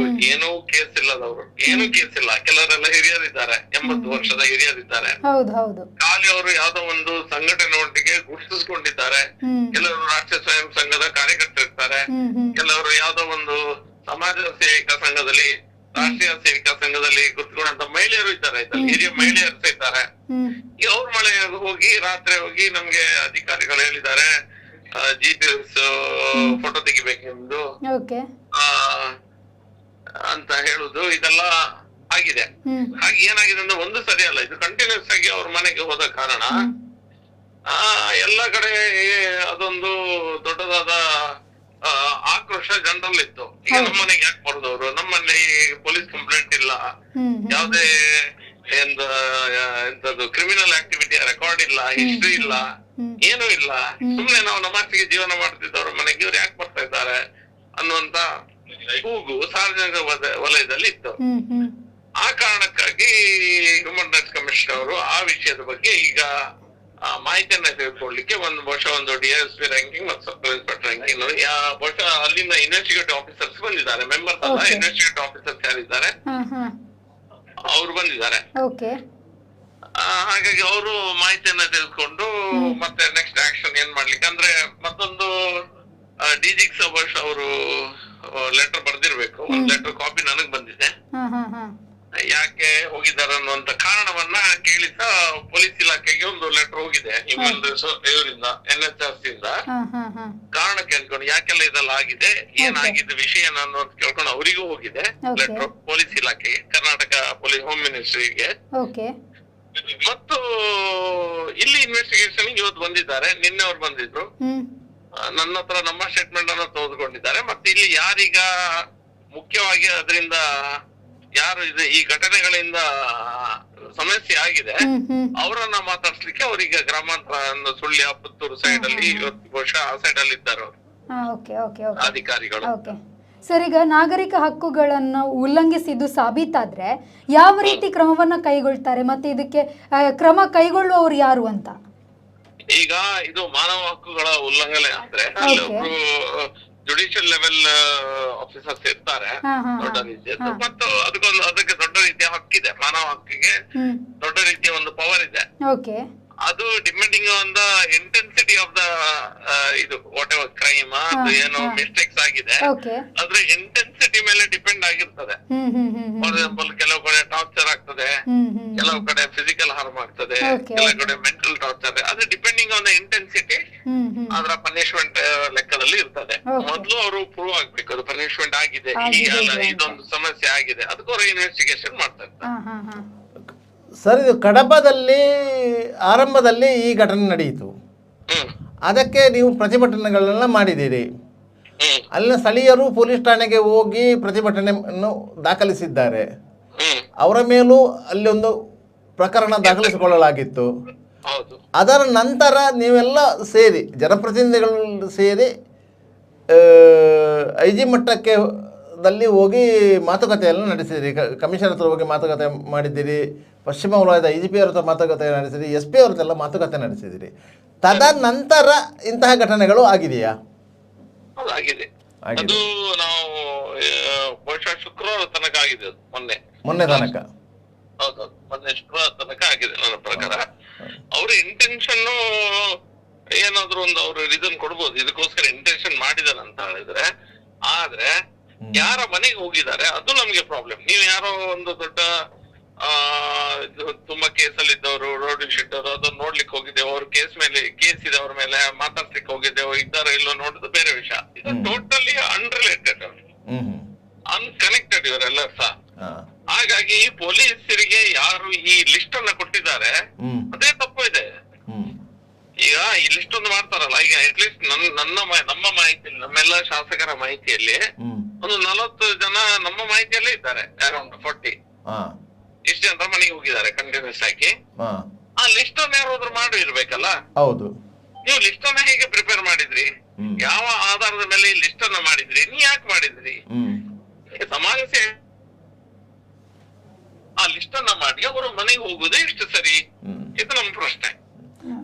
ಏನೂ ಕೇಸ್ ಇಲ್ಲದವರು, ಏನು ಕೇಸ್ ಇಲ್ಲ. ಕೆಲವರೆಲ್ಲ ಹಿರಿಯರಿದ್ದಾರೆ, 80 ವರ್ಷದ ಹಿರಿಯರಿದ್ದಾರೆ. ಖಾಲಿ ಅವರು ಯಾವ್ದೋ ಒಂದು ಸಂಘಟನೆ ಒಟ್ಟಿಗೆ ಗುರುತಿಸ್ಕೊಂಡಿದ್ದಾರೆ. ಕೆಲವರು ರಾಷ್ಟ್ರೀಯ ಸ್ವಯಂ ಸಂಘದ ಕಾರ್ಯಕರ್ತರಿರ್ತಾರೆ, ಕೆಲವರು ಯಾವ್ದೋ ಒಂದು ಸಮಾಜ ಸೇವಿಕಾ ಸಂಘದಲ್ಲಿ, ರಾಷ್ಟ್ರೀಯ ಸೇವಿಕಾ ಸಂಘದಲ್ಲಿ ಗುರುತಿಕೊಂಡಂತ ಮಹಿಳೆಯರು ಇದ್ದಾರೆ, ಹಿರಿಯ ಮಹಿಳೆಯರು ಇದ್ದಾರೆ. ಅವ್ರ ಮಳೆ ಹೋಗಿ ರಾತ್ರಿ ಹೋಗಿ ನಮ್ಗೆ ಅಧಿಕಾರಿಗಳು ಹೇಳಿದ್ದಾರೆ, GPS ಫೋಟೋ ತೆಗಿಬೇಕೆಂದು ಅಂತ ಹೇಳುದು, ಇದೆಲ್ಲ ಆಗಿದೆ. ಹಾಗೆ ಏನಾಗಿದೆ ಅಂದ್ರೆ, ಒಂದು ಸರಿ ಅಲ್ಲ, ಇದು ಕಂಟಿನ್ಯೂಸ್ ಆಗಿ ಅವ್ರ ಮನೆಗೆ ಹೋದ ಕಾರಣ ಎಲ್ಲ ಕಡೆ ಅದೊಂದು ದೊಡ್ಡದಾದ ಆಕ್ರೋಶ ಜನರಲ್ಲಿ ಇತ್ತು. ಈಗ ನಮ್ಮನೆಗೆ ಯಾಕೆ ಬರೋದವ್ರು, ನಮ್ಮಲ್ಲಿ ಪೊಲೀಸ್ ಕಂಪ್ಲೇಂಟ್ ಇಲ್ಲ, ಯಾವ್ದೇ ಎಂತದ್ದು ಕ್ರಿಮಿನಲ್ ಆಕ್ಟಿವಿಟಿ ರೆಕಾರ್ಡ್ ಇಲ್ಲ, ಹಿಸ್ಟ್ರಿ ಇಲ್ಲ, ಏನೂ ಇಲ್ಲ, ಸುಮ್ನೆ ನಾವು ನಮಾಜಿಗೆ ಜೀವನ ಮಾಡ್ತಿದ್ದವ್ರ ಮನೆಗೆ ಇವ್ರು ಯಾಕೆ ಬರ್ತಾ ಇದ್ದಾರೆ ಅನ್ನುವಂತ ಕೂಗು ಸಾರ್ವಜನಿಕ ವಲಯದಲ್ಲಿ ಇತ್ತು. ಆ ಕಾರಣಕ್ಕಾಗಿ ಹ್ಯೂಮನ್ ರೈಟ್ಸ್ ಕಮಿಷನ್ ಅವರು ಆ ವಿಷಯದ ಬಗ್ಗೆ ಈಗ ಮಾಹಿತಿಯನ್ನ ತೆಗೆದುಕೊಳ್ಳಿಕ್ಕೆ ಬಹುಶಃ ಒಂದು DSP ರ್ಯಾಂಕಿಂಗ್ ಮತ್ತು ಸಬ್ ಇನ್ಸ್ಪೆಕ್ಟರ್ ರ್ಯಾಂಕಿಂಗ್ ಬಹುಶಃ ಅಲ್ಲಿಂದ ಇನ್ವೆಸ್ಟಿಗೇಟಿವ್ ಆಫೀಸರ್ಸ್ ಬಂದಿದ್ದಾರೆ. ಮೆಂಬರ್ಸ್ ಅಲ್ಲ, ಇನ್ವೆಸ್ಟಿಗೇಟಿವ್ ಆಫೀಸರ್ಸ್ ಯಾರಿದ್ದಾರೆ ಅವ್ರು ಬಂದಿದ್ದಾರೆ. ಹಾಗಾಗಿ ಅವರು ಮಾಹಿತಿಯನ್ನ ತೆಗೆದುಕೊಂಡು ಮತ್ತೆ ನೆಕ್ಸ್ಟ್ ಆಕ್ಷನ್ ಏನ್ ಮಾಡ್ಲಿಕ್ಕೆ ಅಂದ್ರೆ ಮತ್ತೊಂದು DGಗೆ ಬಹುಶಃ ಅವರು ಲೆಟರ್ ಬರ್ದಿರ್ಬೇಕು. ಒಂದ್ ಲೆಟರ್ ಕಾಪಿ ನನಗ್ ಬಂದಿದೆ. ಯಾಕೆ ಹೋಗಿದ್ದಾರೆ ಅನ್ನುವಂತ ಕಾರಣವನ್ನ ಕೇಳಿ ಪೊಲೀಸ್ ಇಲಾಖೆಗೆ ಒಂದು ಲೆಟರ್ ಹೋಗಿದೆ ಇವರಿಂದ NHRC ಇಂದ. ಕಾರಣ ಕೇಳ್ಕೊಂಡು ಯಾಕೆಲ್ಲ ಇದೆಲ್ಲ ಆಗಿದೆ, ಏನಾಗಿದೆ ವಿಷಯ ಅನ್ನೋದು ಕೇಳ್ಕೊಂಡು ಅವರಿಗೂ ಹೋಗಿದೆ ಲೆಟರ್ ಪೊಲೀಸ್ ಇಲಾಖೆಗೆ, ಕರ್ನಾಟಕ ಪೊಲೀಸ್ ಹೋಮ್ ಮಿನಿಸ್ಟ್ರಿಗೆ. ಮತ್ತು ಇಲ್ಲಿ ಇನ್ವೆಸ್ಟಿಗೇಷನ್ ಇವತ್ತು ಬಂದಿದ್ದಾರೆ, ನಿನ್ನೆ ಅವ್ರು ಬಂದಿದ್ರು. ನನ್ನ ಹತ್ರ ನಮ್ಮ ಸ್ಟೇಟ್ಮೆಂಟ್ ಅನ್ನು ತೆಗೆದುಕೊಂಡಿದ್ದಾರೆ. ಮತ್ತೆ ಇಲ್ಲಿ ಯಾರೀಗ ಮುಖ್ಯವಾಗಿ ಅದರಿಂದ ಯಾರು ಈ ಘಟನೆಗಳಿಂದ ಸಮಸ್ಯೆ ಆಗಿದೆ ಅವರನ್ನ ಮಾತಾಡ್ಸ್ಲಿಕ್ಕೆ ಅವರೀಗ ಗ್ರಾಮಾಂತರ ಸುಳ್ಯ ಪುತ್ತೂರು ಸೈಡ್ ಅಲ್ಲಿ ಇವತ್ತು ಬಹುಶಃ ಆ ಸೈಡ್ ಅಲ್ಲಿ ಇದ್ದಾರೆ ಅವರು ಅಧಿಕಾರಿಗಳು. ಸರ್, ಈಗ ನಾಗರಿಕ ಹಕ್ಕುಗಳನ್ನು ಉಲ್ಲಂಘಿಸಿದ್ದು ಸಾಬೀತಾದ್ರೆ ಯಾವ ರೀತಿ ಕ್ರಮವನ್ನ ಕೈಗೊಳ್ತಾರೆ, ಮತ್ತೆ ಇದಕ್ಕೆ ಕ್ರಮ ಕೈಗೊಳ್ಳುವವರು ಯಾರು ಅಂತ? ಈಗ ಇದು ಮಾನವ ಹಕ್ಕುಗಳ ಉಲ್ಲಂಘನೆ ಆದ್ರೆ ಒಬ್ರು ಜುಡಿಷಿಯಲ್ ಲೆವೆಲ್ ಆಫೀಸರ್ಸ್ ಇರ್ತಾರೆ ದೊಡ್ಡ ರೀತಿಯದ್ದು, ಮತ್ತು ಅದಕ್ಕೆ ದೊಡ್ಡ ರೀತಿಯ ಹಕ್ಕಿದೆ. ಮಾನವ ಹಕ್ಕಿಗೆ ದೊಡ್ಡ ರೀತಿಯ ಒಂದು ಪವರ್ ಇದೆ. ಅದು depending on the intensity of the ಇದು ವಾಟ್ ಎವರ್ ಕ್ರೈಮ್, ಅದು ಏನೋ ಮಿಸ್ಟೇಕ್ಸ್ ಆಗಿದೆ ಅದ್ರ ಇಂಟೆನ್ಸಿಟಿ ಮೇಲೆ ಡಿಪೆಂಡ್ ಆಗಿರ್ತದೆ. ಫಾರ್ ಎಕ್ಸಾಂಪಲ್ ಕೆಲವು ಕಡೆ ಟಾರ್ಚರ್ ಆಗ್ತದೆ, ಕೆಲವು ಕಡೆ ಫಿಸಿಕಲ್ ಹಾರ್ಮ್ ಆಗ್ತದೆ, ಕೆಲವು ಕಡೆ ಮೆಂಟಲ್ ಟಾರ್ಚರ್. ಅದು ಡಿಪೆಂಡಿಂಗ್ ಆನ್ ದ ಇಂಟೆನ್ಸಿಟಿ ಅದರ ಪನಿಷ್ಮೆಂಟ್ ಲೆಕ್ಕದಲ್ಲಿ ಇರ್ತದೆ. ಮೊದಲು ಅವರು ಪ್ರೂವ್ ಆಗ್ಬೇಕು ಅದು ಪನಿಷ್ಮೆಂಟ್ ಆಗಿದೆ, ಈಗ ಇದೊಂದು ಸಮಸ್ಯೆ ಆಗಿದೆ, ಅದಕ್ಕವರು ಇನ್ವೆಸ್ಟಿಗೇಷನ್ ಮಾಡ್ತಾ ಇರ್ತಾರೆ. ಸರ್, ಇದು ಕಡಬದಲ್ಲಿ ಆರಂಭದಲ್ಲಿ ಈ ಘಟನೆ ನಡೆಯಿತು, ಅದಕ್ಕೆ ನೀವು ಪ್ರತಿಭಟನೆಗಳನ್ನ ಮಾಡಿದ್ದೀರಿ. ಅಲ್ಲಿನ ಸ್ಥಳೀಯರು ಪೊಲೀಸ್ ಠಾಣೆಗೆ ಹೋಗಿ ಪ್ರತಿಭಟನೆಯನ್ನು ದಾಖಲಿಸಿದ್ದಾರೆ. ಅವರ ಮೇಲೂ ಅಲ್ಲಿ ಒಂದು ಪ್ರಕರಣ ದಾಖಲಿಸಿಕೊಳ್ಳಲಾಗಿತ್ತು. ಅದರ ನಂತರ ನೀವೆಲ್ಲ ಸೇರಿ ಜನಪ್ರತಿನಿಧಿಗಳು ಸೇರಿ IG ಮಟ್ಟಕ್ಕೆ ದಲ್ಲಿ ಹೋಗಿ ಮಾತುಕತೆಯನ್ನು ನಡೆಸಿದಿರಿ. ಕಮಿಷನರ್ ಹತ್ರ ಹೋಗಿ ಮಾತುಕತೆ ಮಾಡಿದ್ದೀರಿ, ಪಶ್ಚಿಮ ವಲಯದ IGP ಅವ್ರ ಹತ್ರ ಮಾತುಕತೆ ನಡೆಸಿದಿರಿ, SP ಅವ್ರದ್ದೆಲ್ಲ ಮಾತುಕತೆ ನಡೆಸಿದಿರಿ. ತದನಂತರ ಇಂತಹ ಘಟನೆಗಳು ಆಗಿದೆಯಾ? ಆಗಿದೆ. ಅದು ನಾವು ಬಹುಶಃ ಶುಕ್ರವಾರ ತನಕ ಆಗಿದೆ. ಮೊನ್ನೆ ತನಕ ಹೌದು, ಮೊನ್ನೆ ಶುಕ್ರವಾರ ತನಕ ಆಗಿದೆ ನನ್ನ ಪ್ರಕಾರ. ಅವ್ರ ಇಂಟೆನ್ಷನ್ ಏನಾದ್ರು ಒಂದು ಅವ್ರು ರೀಸನ್ ಕೊಡ್ಬೋದು ಇದಕ್ಕೋಸ್ಕರ ಇಂಟೆನ್ಷನ್ ಮಾಡಿದಾರೆ ಅಂತ ಹೇಳಿದ್ರೆ. ಆದ್ರೆ ಯಾರ ಮನೆಗೆ ಹೋಗಿದ್ದಾರೆ ಅದು ನಮ್ಗೆ ಪ್ರಾಬ್ಲಮ್. ನೀವು ಯಾರೋ ಒಂದು ದೊಡ್ಡ ತುಂಬಾ ಕೇಸಲ್ಲಿ ಇದ್ದವರು, ರೋಡ್ ಶೀಟರ್, ಅದನ್ನ ನೋಡ್ಲಿಕ್ಕೆ ಹೋಗಿದ್ದೇವೆ, ಅವ್ರ ಕೇಸ್ ಇದೆ ಅವ್ರ ಮೇಲೆ ಮಾತಾಡ್ಲಿಕ್ಕೆ ಹೋಗಿದ್ದೇವೆ, ಇದ್ದಾರೋ ಇಲ್ಲೋ ನೋಡಿದ್ದು ಬೇರೆ ವಿಷಯ. ಇದು ಟೋಟಲಿ ಅನ್ರಿಲೇಟೆಡ್, ಅನ್ಕನೆಕ್ಟೆಡ್ ಇವರೆಲ್ಲ ಸಹ. ಹಾಗಾಗಿ ಪೊಲೀಸರಿಗೆ ಯಾರು ಈ ಲಿಸ್ಟ್ ಅನ್ನ ಕೊಟ್ಟಿದ್ದಾರೆ ಅದೇ ತಪ್ಪು ಇದೆ. ಈಗ ಈ ಲಿಸ್ಟ್ ಒಂದು ಮಾಡ್ತಾರಲ್ಲ, ಈಗ ಅಟ್ಲೀಸ್ಟ್ ನಮ್ಮ ಮಾಹಿತಿಯಲ್ಲಿ, ನಮ್ಮೆಲ್ಲ ಶಾಸಕರ ಮಾಹಿತಿಯಲ್ಲಿ ಒಂದು 40 ಜನ ನಮ್ಮ ಮಾಹಿತಿಯಲ್ಲೇ ಇದ್ದಾರೆ, ಅರೌಂಡ್ 40 ಇಷ್ಟು ಜನರ ಮನೆಗೆ ಹೋಗಿದ್ದಾರೆ ಕಂಟಿನ್ಯೂಸ್ ಆಗಿ. ಆ ಲಿಸ್ಟ್ ಅನ್ನ ಯಾರಾದ್ರೂ ಮಾಡಿ ಇರ್ಬೇಕಲ್ಲ. ಹೌದು, ನೀವು ಲಿಸ್ಟ್ ಅನ್ನ ಹೇಗೆ ಪ್ರಿಪೇರ್ ಮಾಡಿದ್ರಿ, ಯಾವ ಆಧಾರದ ಮೇಲೆ ಈ ಲಿಸ್ಟ್ ಅನ್ನ ಮಾಡಿದ್ರಿ, ನೀ ಯಾಕೆ ಮಾಡಿದ್ರಿ? ಸಮಾಜ ಸೇವೆ ಆ ಲಿಸ್ಟ್ ಅನ್ನ ಮಾಡಿ ಅವರು ಮನೆಗೆ ಹೋಗುದೇ ಇಷ್ಟು ಸರಿ? ಇದು ನಮ್ಮ ಪ್ರಶ್ನೆ.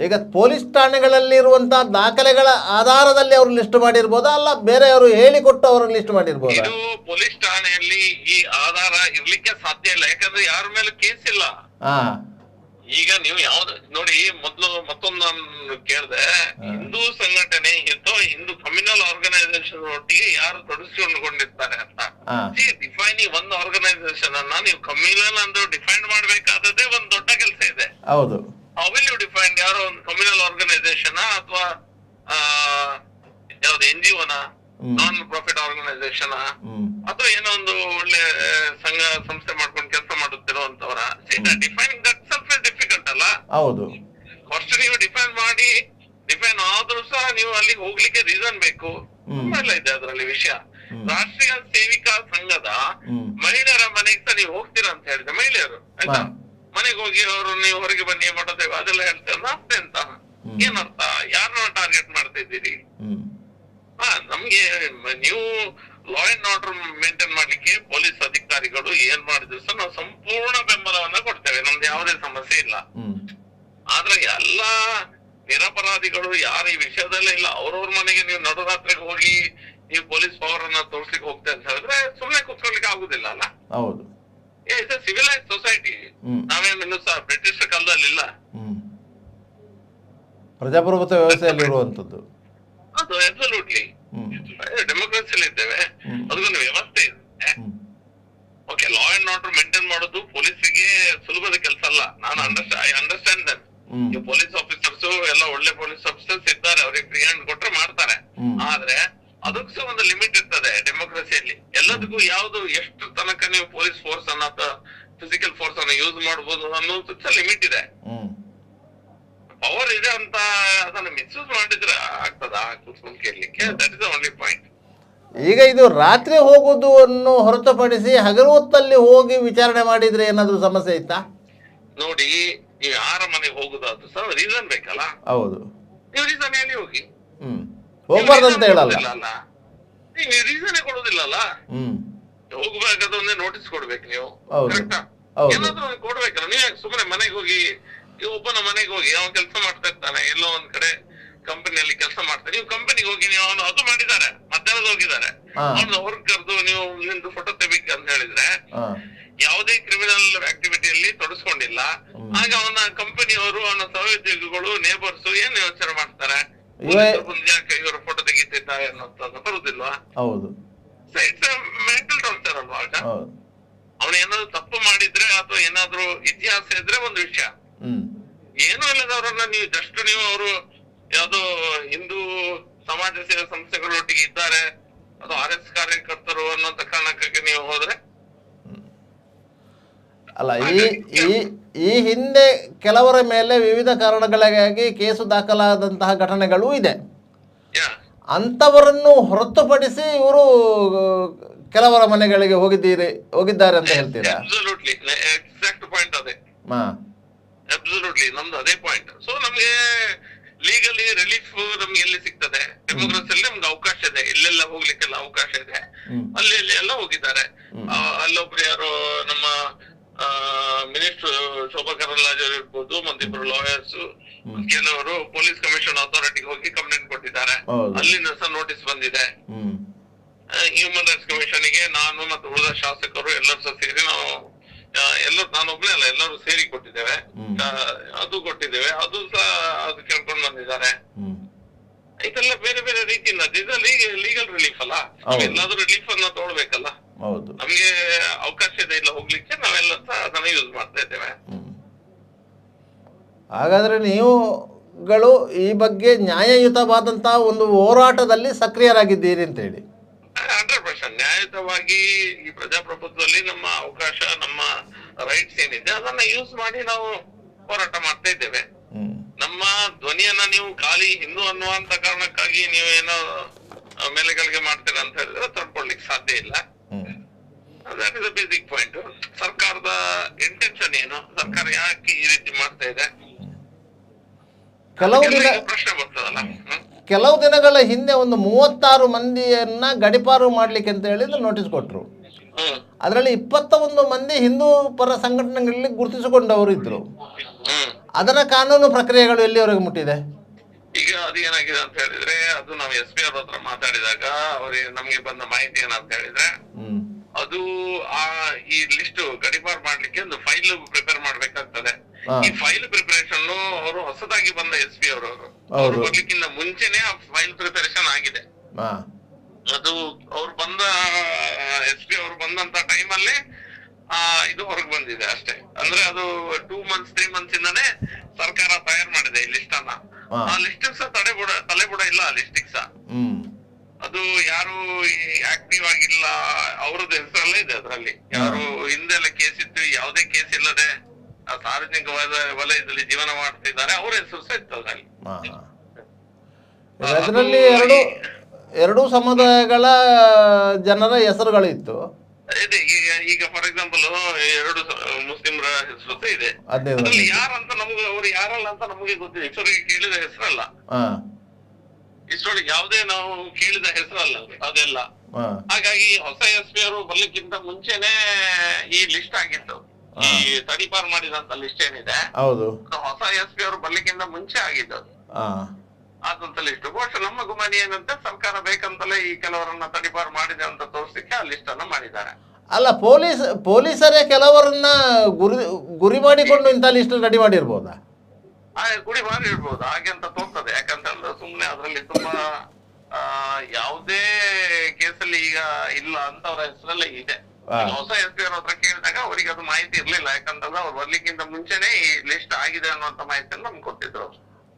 ಈಗ ಪೊಲೀಸ್ ಠಾಣೆಗಳಲ್ಲಿರುವಂತಹ ದಾಖಲೆಗಳ ಆಧಾರದಲ್ಲಿ ಅವರು ಲಿಸ್ಟ್ ಮಾಡಿರ್ಬೋದಾ, ಅಲ್ಲ ಬೇರೆಯವರು ಹೇಳಿಕೊಟ್ಟು ಅವರು ಲಿಸ್ಟ್ ಮಾಡಿರ್ಬೋದಾ? ಇದು ಪೊಲೀಸ್ ಠಾಣೆಯಲ್ಲಿ ಈ ಆಧಾರ ಇರ್ಲಿಕ್ಕೆ ಸಾಧ್ಯ ಇಲ್ಲ, ಯಾಕಂದ್ರೆ ಯಾರ ಮೇಲೆ ಕೇಸ್ ಇಲ್ಲ. ಈಗ ನೀವು ಯಾವ್ದು ನೋಡಿ, ಮತ್ತೊಂದು ನಾನು ಕೇಳಿದೆ, ಹಿಂದೂ ಸಂಘಟನೆ ಹಿಂದೂ ಕಮ್ಯುನಲ್ ಆರ್ಗನೈಸೇಷನ್ ಒಟ್ಟಿಗೆ ಯಾರು ತೊಡಗಿಸಿಕೊಂಡಿರ್ತಾರೆ ಅಂತ. ಡಿಫೈನಿಂಗ್ ಒಂದು ಆರ್ಗನೈಸೇಷನ್ ಅನ್ನ ನೀವು ಕಮ್ಯುನಲ್ ಅಂತ ಡಿಫೈನ್ ಮಾಡ್ಬೇಕಾದದ್ದೇ ಒಂದು ದೊಡ್ಡ ಕೆಲಸ ಇದೆ. ಹೌದು, ವಿಲ್ ಯು ಡಿಫೈನ್ ಯಾರೋ ಒಂದು ಕಮ್ಯುನಲ್ ಆರ್ಗನೈಸೇಷನ್ ಅಥವಾ ಯಾವ್ದು NGO ನಾನ್ ಪ್ರಾಫಿಟ್ ಆರ್ಗನೈಸೇಷನ್ ಅಥವಾ ಏನೋ ಒಂದು ಒಳ್ಳೆ ಸಂಘ ಸಂಸ್ಥೆ ಮಾಡ್ಕೊಂಡು ಕೆಲಸ ಮಾಡುತ್ತಿರುವಂತವರ defining that self is difficult ಅಲ್ಲ? ಹೌದು, ಫಸ್ಟ್ ನೀವು ಡಿಫೈನ್ ಆದ್ರೂ ಸಹ ನೀವು ಅಲ್ಲಿಗೆ ಹೋಗ್ಲಿಕ್ಕೆ ರೀಸನ್ ಬೇಕು. ತುಂಬಾ ಎಲ್ಲ ಇದೆ ಅದರಲ್ಲಿ ವಿಷಯ. ರಾಷ್ಟ್ರೀಯ ಸೇವಿಕಾ ಸಂಘದ ಮಹಿಳೆಯರ ಮನೆಗೆ ಸಹ ನೀವು ಹೋಗ್ತೀರಾ ಅಂತ ಹೇಳಿದ್ರೆ ಮಹಿಳೆಯರು ಆಯ್ತಾ, ಮನೆಗೆ ಹೋಗಿ ಅವರು ನೀವು ಹೊರಗೆ ಬನ್ನಿ ಮಾಡೋದೇವ ಅದೆಲ್ಲ ಹೇಳ್ತಾರೆ. ಅಷ್ಟೇ ಅಂತ ಏನರ್ಥ? ಯಾರನ್ನ ಟಾರ್ಗೆಟ್ ಮಾಡ್ತಾ ಇದ್ದೀರಿ? ನಮ್ಗೆ ನೀವು ಲಾ ಅಂಡ್ ಆರ್ಡರ್ ಮೇಂಟೈನ್ ಮಾಡ್ಲಿಕ್ಕೆ ಪೊಲೀಸ್ ಅಧಿಕಾರಿಗಳು ಏನ್ ಮಾಡಿದ್ರು ಸಹ ನಾವು ಸಂಪೂರ್ಣ ಬೆಂಬಲವನ್ನ ಕೊಡ್ತೇವೆ, ನಮ್ದು ಯಾವುದೇ ಸಮಸ್ಯೆ ಇಲ್ಲ. ಆದ್ರೆ ಎಲ್ಲಾ ನಿರಪರಾಧಿಗಳು ಯಾರು ಈ ವಿಷಯದಲ್ಲೇ ಇಲ್ಲ, ಅವ್ರವ್ರ ಮನೆಗೆ ನೀವು ನಡುರಾತ್ರಿಗೆ ಹೋಗಿ ನೀವು ಪೊಲೀಸ್ ಪವರ್ ಅನ್ನ ತೋರ್ಸ್ಲಿಕ್ಕೆ ಹೋಗ್ತೇವೆ ಅಂತ ಹೇಳಿದ್ರೆ ಸುಮ್ನೆ ಕುತ್ಕೊಳ್ಲಿಕ್ಕೆ ಆಗುದಿಲ್ಲ ಅಲ್ಲ. ಹೌದು, ಇಟ್ಸ್ ಎ ಸಿವಿಲೈಸ್ ಸೊಸೈಟಿ. ನಾವೇನು ಸಹ ಬ್ರಿಟಿಷ್ ಕಾಲದಲ್ಲಿ ಇಲ್ಲ, ಪ್ರಜಾಪ್ರಭುತ್ವ ವ್ಯವಸ್ಥೆಯಲ್ಲಿ ಇರುವಂತದ್ದು. ಅದು ಅಬ್ಸಲ್ಯೂಟ್ಲಿ ಡೆಮೋಕ್ರಸಿಯಲ್ಲಿ ಇದ್ದೇವೆ, ಅದಕ್ಕೊಂದು ವ್ಯವಸ್ಥೆ ಇದೆ. Okay, law and order maintain ಮಾಡೋದು ಪೊಲೀಸರಿಗೆ ಸುಲಭದ ಕೆಲಸ ಅಲ್ಲ. ನಾನು I understand that. Police officers ಎಲ್ಲ ಒಳ್ಳೆ ಪೊಲೀಸ್ ಆಫೀಸರ್ಸ್ ಇದ್ದಾರೆ, ಅವ್ರಿಗೆ ಫ್ರೀ ಹ್ಯಾಂಡ್ ಕೊಟ್ರೆ ಮಾಡ್ತಾರೆ. ಆದ್ರೆ ಅದಕ್ಕೂ ಸಹ ಒಂದು ಲಿಮಿಟ್ ಇರ್ತದೆ ಡೆಮೋಕ್ರಸಿಯಲ್ಲಿ. ಎಲ್ಲದಕ್ಕೂ ಯಾವ್ದು ಎಷ್ಟು ತನಕ ನೀವು ಪೊಲೀಸ್ ಫೋರ್ಸ್ ಅನ್ನ ಅಥವಾ ಫಿಸಿಕಲ್ ಫೋರ್ಸ್ ಅನ್ನ ಯೂಸ್ ಮಾಡಬಹುದು ಅನ್ನೋದು ಸಹ ಲಿಮಿಟ್ ಇದೆ. ಪವರ್ ಇದೆ ಅಂತ ಅದನ್ನ ಮಿಸ್ಯೂಸ್ ಮಾಡಿದ್ರೆ ಆಗ್ತದ ಕೂತ್ಕೊಂಡು ಕೇಳಲಿಕ್ಕೆ? That is the only point. ಈಗ ಇದು ರಾತ್ರಿ ಹೋಗುವುದನ್ನು ಹೊರತುಪಡಿಸಿ ಹಗಲು ಹೊತ್ತಲ್ಲಿ ಹೋಗಿ ವಿಚಾರಣೆ ಮಾಡಿದ್ರೆ ಏನಾದ್ರು ಸಮಸ್ಯೆ ಇತ್ತಾ? ನೋಡಿ, ನೀವು ಯಾರ ಮನೆಗೆ ಹೋಗುದಾದ್ರು ಸಹ ರೀಸನ್ ಬೇಕಲ್ಲ. ಹೌದು, ನೀವು ರೀಸನ್ ಹೇಳಿ ಹೋಗಿ. ಹೋಗ್ಬಾರ್ದಂತ ಹೇಳಲ್ಲ, ನೀವು ರೀಸನ್ ಕೊಡುದಿಲ್ಲ ಅಲ್ಲ. ಹೋಗ್ಬೇಕಾದ್ರೆ ನೋಟಿಸ್ ಕೊಡ್ಬೇಕು ನೀವು, ಕರೆಕ್ಟಾ? ಏನಾದ್ರು ಕೊಡ್ಬೇಕಲ್ಲ. ನೀವ್ ಸುಮ್ಮನೆ ಮನೆಗೆ ಹೋಗಿ, ಒಬ್ಬನ ಮನೆಗೆ ಹೋಗಿ ಅವನು ಕೆಲಸ ಮಾಡ್ತಾ ಇರ್ತಾನೆ ಎಲ್ಲೋ ಒಂದ್ ಕಡೆ ಕಂಪನಿಯಲ್ಲಿ ಕೆಲಸ ಮಾಡ್ತಾರೆ, ನೀವು ಕಂಪನಿಗೆ ಹೋಗಿ ನೀವು ಅವನು ಅದು ಮಾಡಿದ್ದಾರೆ, ಮಧ್ಯಾಹ್ನದ ಹೋಗಿದ್ದಾರೆ, ಅವ್ನು ಹೊರಗೆ ಕರೆದು ನೀವು ನಿಮ್ದು ಫೋಟೋ ತೆಗಿಬೇಕು ಅಂತ ಹೇಳಿದ್ರೆ ಯಾವುದೇ ಕ್ರಿಮಿನಲ್ ಆಕ್ಟಿವಿಟಿಯಲ್ಲಿ ತೊಡಸ್ಕೊಂಡಿಲ್ಲ. ಆಗ ಅವನ ಕಂಪನಿಯವರು, ಅವನ ಸಹೋದ್ಯೋಗಿಗಳು, ನೇಬರ್ಸ್ ಏನ್ ಯೋಚನೆ ಮಾಡ್ತಾರೆ? ಯಾಕೆ ಇವರು ಫೋಟೋ ತೆಗಿತಿದ್ದಾರೆ ಅನ್ನೋದು ಬರುದಿಲ್ವಾ? ಹೌದು, ಮೆಂಟಲ್ ಟಾರ್ಚರ್ ಅಲ್ವಾ? ಆಗ ಅವನು ಏನಾದ್ರು ತಪ್ಪು ಮಾಡಿದ್ರೆ ಅಥವಾ ಏನಾದ್ರು ಇತಿಹಾಸ ಇದ್ರೆ ಒಂದು ವಿಷಯ. ಏನೂ ಇಲ್ಲದವರನ್ನ ನೀವು ಜಸ್ಟ್ ನೀವು ಅವರು ಯಾವ್ದೋ ಹಿಂದೂ ಸಮಾಜ ಸೇವಾ ಸಂಸ್ಥೆಗಳೊಟ್ಟಿಗೆ ಇದ್ದಾರೆ, ಅದು RS ಕಾರ್ಯಕರ್ತರು ಅನ್ನೋಂತ ಕಾರಣಕ್ಕಾಗಿ ನೀವು ಹೋದ್ರೆ ಅಲ್ಲ. ಈ ಹಿಂದೆ ಕೆಲವರ ಮೇಲೆ ವಿವಿಧ ಕಾರಣಗಳಿಗಾಗಿ ಕೇಸು ದಾಖಲಾದಂತಹ ಘಟನೆಗಳೂ ಇದೆ. ಅಂಥವರನ್ನು ಹೊರತುಪಡಿಸಿ ಇವರು ಕೆಲವರ ಮನೆಗಳಿಗೆ ಹೋಗಿದ್ದಾರೆ ಅಂತ ಹೇಳ್ತೀರಾ? ಅಬ್ಸಲ್ಯೂಟ್ಲಿ ಎಕ್ಸಾಕ್ಟ್ ಪಾಯಿಂಟ್ ಅದೇ. ಅಬ್ಸಲ್ಯೂಟ್ಲಿ ನಮ್ದು ಅದೇ ಪಾಯಿಂಟ್. ಸೊ ನಮ್ಗೆ ಲೀಗಲಿ ರಿಲೀಫ್ ನಮ್ಗೆ ಎಲ್ಲಿ ಸಿಗ್ತದೆ? ಡೆಮೋಕ್ರಸಿಯಲ್ಲಿ ನಮ್ಗೆ ಅವಕಾಶ ಇದೆ, ಎಲ್ಲೆಲ್ಲ ಹೋಗ್ಲಿಕ್ಕೆಲ್ಲ ಅವಕಾಶ ಇದೆ. ಅಲ್ಲಿ ಎಲ್ಲ ಹೋಗಿದ್ದಾರೆ. ಅಲ್ಲೊಬ್ರು ಯಾರು ನಮ್ಮ ಮಿನಿಸ್ಟರ್ ಶೋಭಾ ಕರಂದ್ಲಾಜೆ ಇರ್ಬೋದು, ಮತ್ತಿಬ್ರು ಲಾಯರ್ಸ್, ಕೆಲವರು ಪೊಲೀಸ್ ಕಮಿಷನ್ ಅಥಾರಿಟಿಗೆ ಹೋಗಿ ಕಂಪ್ಲೇಂಟ್ ಕೊಟ್ಟಿದ್ದಾರೆ. ಅಲ್ಲಿಂದ ಸಹ ನೋಟಿಸ್ ಬಂದಿದೆ. ಹ್ಯೂಮನ್ ರೈಟ್ಸ್ ಕಮಿಷನ್ ಗೆ ನಾನು ಮತ್ತು ಉಳಿದ ಶಾಸಕರು ಎಲ್ಲರೂ ಸಹ ಸೇರಿ ನಾವು ನಾನೊಬ್ನೇ ಅಲ್ಲ, ಎಲ್ಲರೂ ಸೇರಿ ಕೊಟ್ಟಿದ್ದೇವೆ. ಅದು ಕೊಟ್ಟಿದ್ದೇವೆ, ಅದು ಸಹ ಅದು ಕೇಳ್ಕೊಂಡು ಬಂದಿದ್ದಾರೆ. ಇದೆಲ್ಲ ಬೇರೆ ಬೇರೆ ರೀತಿಯಿಂದ ಲೀಗಲ್ ರಿಲೀಫ್ ಅಲ್ಲ. ಎಲ್ಲಾದ್ರೂ ರಿಲೀಫ್ ಅನ್ನ ತಗೊಳ್ಬೇಕಲ್ಲ. ನಮ್ಗೆ ಅವಕಾಶ ಇದೆ ಇಲ್ಲ ಹೋಗ್ಲಿಕ್ಕೆ, ನಾವೆಲ್ಲ ಸಹ ಅದನ್ನ ಯೂಸ್ ಮಾಡ್ತಾ ಇದ್ದೇವೆ. ಹಾಗಾದ್ರೆ ನೀವುಗಳು ಈ ಬಗ್ಗೆ ನ್ಯಾಯಯುತವಾದಂತಹ ಒಂದು ಹೋರಾಟದಲ್ಲಿ ಸಕ್ರಿಯರಾಗಿದ್ದೀರಿ ಅಂತ ಹೇಳಿ? 100% ನ್ಯಾಯಯುತವಾಗಿ ಈ ಪ್ರಜಾಪ್ರಭುತ್ವದಲ್ಲಿ ನಮ್ಮ ಅವಕಾಶ, ನಮ್ಮ ರೈಟ್ಸ್ ಏನಿದೆ ಅದನ್ನ ಯೂಸ್ ಮಾಡಿ ನಾವು ಹೋರಾಟ ಮಾಡ್ತಾ ಇದ್ದೇವೆ. ನಮ್ಮ ಧ್ವನಿಯನ್ನ ನೀವು ಖಾಲಿ ಹಿಂದೂ ಅನ್ನುವಂತ ಕಾರಣಕ್ಕಾಗಿ ನೀವೇನೋ ಮೇಲೆಗಳಿಗೆ ಮಾಡ್ತೀರಾ ಅಂತ ಹೇಳಿದ್ರೆ ತಡ್ಕೊಳ್ಲಿಕ್ಕೆ ಸಾಧ್ಯ ಇಲ್ಲ. That is a basic point. ಸರ್ಕಾರದ ಇಂಟೆನ್ಷನ್ ಏನು, ಸರ್ಕಾರ ಯಾಕೆ ಈ ರೀತಿ ಮಾಡ್ತಾ ಇದೆ, ಪ್ರಶ್ನೆ ಬರ್ತದಲ್ಲ. ಕೆಲವು ದಿನಗಳ ಹಿಂದೆ ಒಂದು 36 ಮಂದಿಯನ್ನ ಗಡಿಪಾರು ಮಾಡ್ಲಿಕ್ಕೆ ಅಂತ ಹೇಳಿದ್ರೆ ನೋಟಿಸ್ ಕೊಟ್ರು. ಅದರಲ್ಲಿ 21 ಮಂದಿ ಹಿಂದೂ ಪರ ಸಂಘಟನೆಗಳಲ್ಲಿ ಗುರುತಿಸಿಕೊಂಡವರು ಇದ್ರು. ಅದರ ಕಾನೂನು ಪ್ರಕ್ರಿಯೆಗಳು ಎಲ್ಲಿವರೆಗೆ ಮುಟ್ಟಿದೆ? ಈಗ ಅದೇನಾಗಿದೆ ಅಂತ ಹೇಳಿದ್ರೆ, ಅದು ನಾವು SP ಅವ್ರ ಹತ್ರ ಮಾತಾಡಿದಾಗ ಅವ್ರಿಗೆ ನಮ್ಗೆ ಬಂದ ಮಾಹಿತಿ ಏನಂತ ಹೇಳಿದ್ರೆ, ಅದು ಈ ಲಿಸ್ಟ್ ಗಡಿಪಾರು ಮಾಡ್ಲಿಕ್ಕೆ ಒಂದು ಫೈಲ್ ಪ್ರಿಪೇರ್ ಮಾಡ್ಬೇಕಾಗ್ತದೆ. ಈ ಫೈಲ್ ಪ್ರಿಪರೇಷನ್ ಅವರು ಹೊಸದಾಗಿ ಬಂದ SP ಅವರು ಬರ್ಲಿಕ್ಕಿಂತ ಮುಂಚೆನೆ ಆ ಫೈಲ್ ಪ್ರಿಪರೇಷನ್ ಆಗಿದೆ. ಅದು ಅವ್ರು ಬಂದ SP ಅವರು ಬಂದಂತ ಟೈಮಲ್ಲೇ ಇದು ಹೊರಗೆ ಬಂದಿದೆ ಅಷ್ಟೇ. ಅಂದ್ರೆ ಅದು 2 months 3 months ಇಂದಾನೆ ಸರ್ಕಾರ ತಯಾರು ಮಾಡಿದೆ ಈ ಲಿಸ್ಟ್ ಅನ್ನ. ಆ ಲಿಸ್ಟ್ ಸಹ ತಲೆಬುಡ ಇಲ್ಲ. ಆ ಲಿಸ್ಟ್ ಸಹ ಅದು ಯಾರು ಆಕ್ಟಿವ್ ಆಗಿಲ್ಲ, ಅವ್ರದ್ದು ಹೆಸರಲ್ಲೇ ಇದೆ ಅದರಲ್ಲಿ. ಯಾರು ಹಿಂದೆಲ್ಲ ಕೇಸ್ ಇತ್ತು, ಯಾವುದೇ ಕೇಸ್ ಇಲ್ಲದೆ ಸಾರ್ವಜನಿಕ ವಲಯದಲ್ಲಿ ಜೀವನ ಮಾಡ್ತಿದ್ದಾರೆ, ಅವ್ರ ಹೆಸರು ಸಹ ಇತ್ತು ಅದರಲ್ಲಿ. ಎರಡೂ ಸಮುದಾಯಗಳ ಜನರ ಹೆಸರುಗಳು ಇತ್ತು. ಇದೆ ಈಗ ಫಾರ್ ಎಕ್ಸಾಂಪಲ್ ಎರಡು ಮುಸ್ಲಿಮರ ಹೆಸರು ಇದೆ, ಹದಿನೈದು ಅದ್ರಲ್ಲಿ ಯಾರಂತ ನಮ್ಗೆ ಅವ್ರು ಯಾರಲ್ಲ ಅಂತ ನಮಗೆ ಗೊತ್ತಿದೆ. ಇಷ್ಟೊಳಗೆ ಕೇಳಿದ ಹೆಸರಲ್ಲ, ಇಷ್ಟೊಳಗೆ ಯಾವುದೇ ನಾವು ಕೇಳಿದ ಹೆಸರಲ್ಲ ಅದೆಲ್ಲ. ಹಾಗಾಗಿ ಹೊಸ SP ಅವರು ಬರ್ಲಿಕ್ಕಿಂತ ಮುಂಚೆನೆ ಈ ಲಿಸ್ಟ್ ಆಗಿತ್ತು. ಈ ತಡಿಪಾರ್ ಮಾಡಿದಂತ ಲಿಸ್ಟ್ ಏನಿದೆ, ಹೌದು, ಹೊಸ SP ಅವರು ಬರ್ಲಿಕ್ಕಿಂತ ಮುಂಚೆ ಆಗಿದ್ದು ಆದಂತ ಲಿಸ್ಟ್. ಬಹುಶಃ ನಮ್ಮ ಗುಮಾನಿ ಏನಂತ ಸರ್ಕಾರ ಬೇಕಂತಲೇ ಈ ಕೆಲವರನ್ನ ತಡಿಪಾರ್ ಮಾಡಿದೆ ಅಂತ ತೋರಿಸಲಿಕ್ಕೆ ಆ ಲಿಸ್ಟ್ ಅನ್ನ ಮಾಡಿದ್ದಾರೆ. ಅಲ್ಲ, ಪೊಲೀಸರೇ ಕೆಲವರನ್ನ ಗುರಿ ಮಾಡಿಕೊಂಡು ಇಂಥ ಲಿಸ್ಟ್ ರೆಡಿ ಮಾಡಿರ್ಬೋದಾ? ಗುಡಿ ಮಾಡಿರ್ಬೋದು, ಹಾಗೆ ಅಂತ ತೋರ್ತದೆ. ಯಾಕಂತಂದ್ರೆ ಸುಮ್ನೆ ಅದ್ರಲ್ಲಿ ತುಂಬಾ ಯಾವುದೇ ಕೇಸಲ್ಲಿ ಈಗ ಇಲ್ಲ ಅಂತ ಅವ್ರ ಹೆಸರಲ್ಲೇ ಇದೆ. ಹೊಸ SP ಅವ್ರ ಹತ್ರ ಕೇಳಿದಾಗ ಅವರಿಗೆ ಅದು ಮಾಹಿತಿ ಇರ್ಲಿಲ್ಲ. ಯಾಕಂತಂದ್ರೆ ಅವ್ರು ಬರ್ಲಿಕ್ಕಿಂತ ಮುಂಚೆನೆ ಈ ಲಿಸ್ಟ್ ಆಗಿದೆ ಅನ್ನುವಂತ ಮಾಹಿತಿಯನ್ನು ನಮ್ಗೆ ಕೊಟ್ಟಿದ್ರು.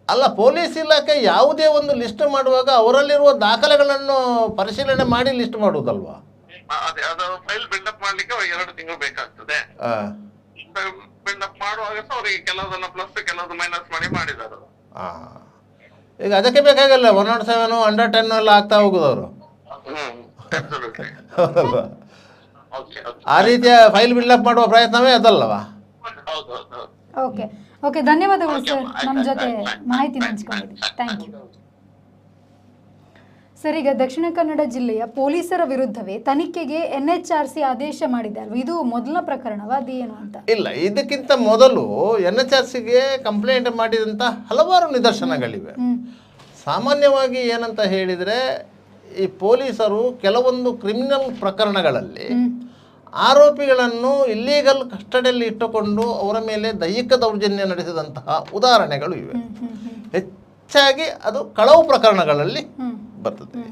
ಅಲ್ಲ, ಪೊಲೀಸ್ ಇಲಾಖೆ ಯಾವುದೇ ಒಂದು ಲಿಸ್ಟ್ ಮಾಡುವಾಗ ಅವರಲ್ಲಿರುವ ದಾಖಲೆಗಳನ್ನು ಪರಿಶೀಲನೆ ಮಾಡಿ ಲಿಸ್ಟ್ ಮಾಡುವುದಲ್ವಾ? ಅದೇ, ಅದು ಫೈಲ್ ಬಿಲ್ಡಪ್ ಮಾಡ್ಲಿಕ್ಕೆ 2 ತಿಂಗಳು ಬೇಕಾಗ್ತದೆ. ಬಿಲ್ಡಪ್ ಮಾಡುವಾಗ ಅವ್ರಿಗೆ ಕೆಲವುದನ್ನ ಪ್ಲಸ್ ಕೆಲವು ಮೈನಸ್ ಮಾಡಿದ್ದಾರೆ. ಈಗ ಅದಕ್ಕೆ ಬೇಕಾಗಲ್ಲ 107 110 ಎಲ್ಲ ಆಗ್ತಾ ಹೋಗುದವರು. ಆ ರೀತಿಯ ಫೈಲ್ ಬಿಲ್ಡಪ್ ಮಾಡುವ ಪ್ರಯತ್ನವೇ ಅದಲ್ಲವಾ? ಓಕೆ ಓಕೆ, ಧನ್ಯವಾದಗಳು ಸರ್, ನಮ್ಮ ಜೊತೆ ಮಾಹಿತಿ ಹಂಚಿಕೊಂಡಿದ್ದೀವಿ. Thank you sir. ಈಗ ದಕ್ಷಿಣ ಕನ್ನಡ ಜಿಲ್ಲೆಯ ಪೊಲೀಸರ ವಿರುದ್ಧವೇ ತನಿಖೆಗೆ NHRC ಆದೇಶ ಮಾಡಿದೆ ಅಲ್ವಾ? ಇದು ಮೊದಲ ಪ್ರಕರಣವಾ, ಅದೇನು ಅಂತ? ಇಲ್ಲ, ಇದಕ್ಕಿಂತ ಮೊದಲು NHRCಗೆ ಕಂಪ್ಲೇಂಟ್ ಮಾಡಿದಂಥ ಹಲವಾರು ನಿದರ್ಶನಗಳಿವೆ. ಸಾಮಾನ್ಯವಾಗಿ ಏನಂತ ಹೇಳಿದರೆ, ಈ ಪೊಲೀಸರು ಕೆಲವೊಂದು ಕ್ರಿಮಿನಲ್ ಪ್ರಕರಣಗಳಲ್ಲಿ ಆರೋಪಿಗಳನ್ನು ಇಲ್ಲೀಗಲ್ ಕಸ್ಟಡಿಯಲ್ಲಿ ಇಟ್ಟುಕೊಂಡು ಅವರ ಮೇಲೆ ದೈಹಿಕ ದೌರ್ಜನ್ಯ ನಡೆಸಿದಂತಹ ಉದಾಹರಣೆಗಳು ಇವೆ. ಹೆಚ್ಚಾಗಿ ಅದು ಕಳವು ಪ್ರಕರಣಗಳಲ್ಲಿ ಬರ್ತದೆ.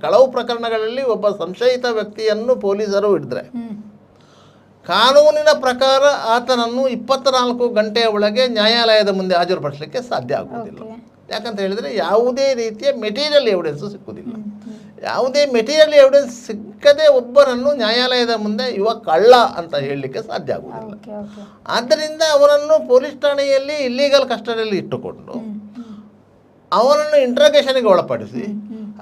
ಕಳವು ಪ್ರಕರಣಗಳಲ್ಲಿ ಒಬ್ಬ ಸಂಶಯಿತ ವ್ಯಕ್ತಿಯನ್ನು ಪೊಲೀಸರು ಹಿಡಿದ್ರೆ ಕಾನೂನಿನ ಪ್ರಕಾರ ಆತನನ್ನು 24 ಗಂಟೆಯ ಒಳಗೆ ನ್ಯಾಯಾಲಯದ ಮುಂದೆ ಹಾಜರುಪಡಿಸಲಿಕ್ಕೆ ಸಾಧ್ಯ ಆಗುವುದಿಲ್ಲ. ಯಾಕಂತ ಹೇಳಿದರೆ ಯಾವುದೇ ರೀತಿಯ ಮೆಟೀರಿಯಲ್ ಎವಿಡೆನ್ಸು ಸಿಕ್ಕುವುದಿಲ್ಲ. ಯಾವುದೇ ಮೆಟೀರಿಯಲ್ ಎವಿಡೆನ್ಸ್ ಸಿಕ್ಕದೆ ಒಬ್ಬರನ್ನು ನ್ಯಾಯಾಲಯದ ಮುಂದೆ ಇವ ಕಳ್ಳ ಅಂತ ಹೇಳಲಿಕ್ಕೆ ಸಾಧ್ಯ ಆಗುವುದಿಲ್ಲ. ಆದ್ದರಿಂದ ಅವನನ್ನು ಪೊಲೀಸ್ ಠಾಣೆಯಲ್ಲಿ ಇಲ್ಲೀಗಲ್ ಕಸ್ಟಡಿಯಲ್ಲಿ ಇಟ್ಟುಕೊಂಡು ಅವನನ್ನು ಇಂಟ್ರಾಗೇಷನ್ಗೆ ಒಳಪಡಿಸಿ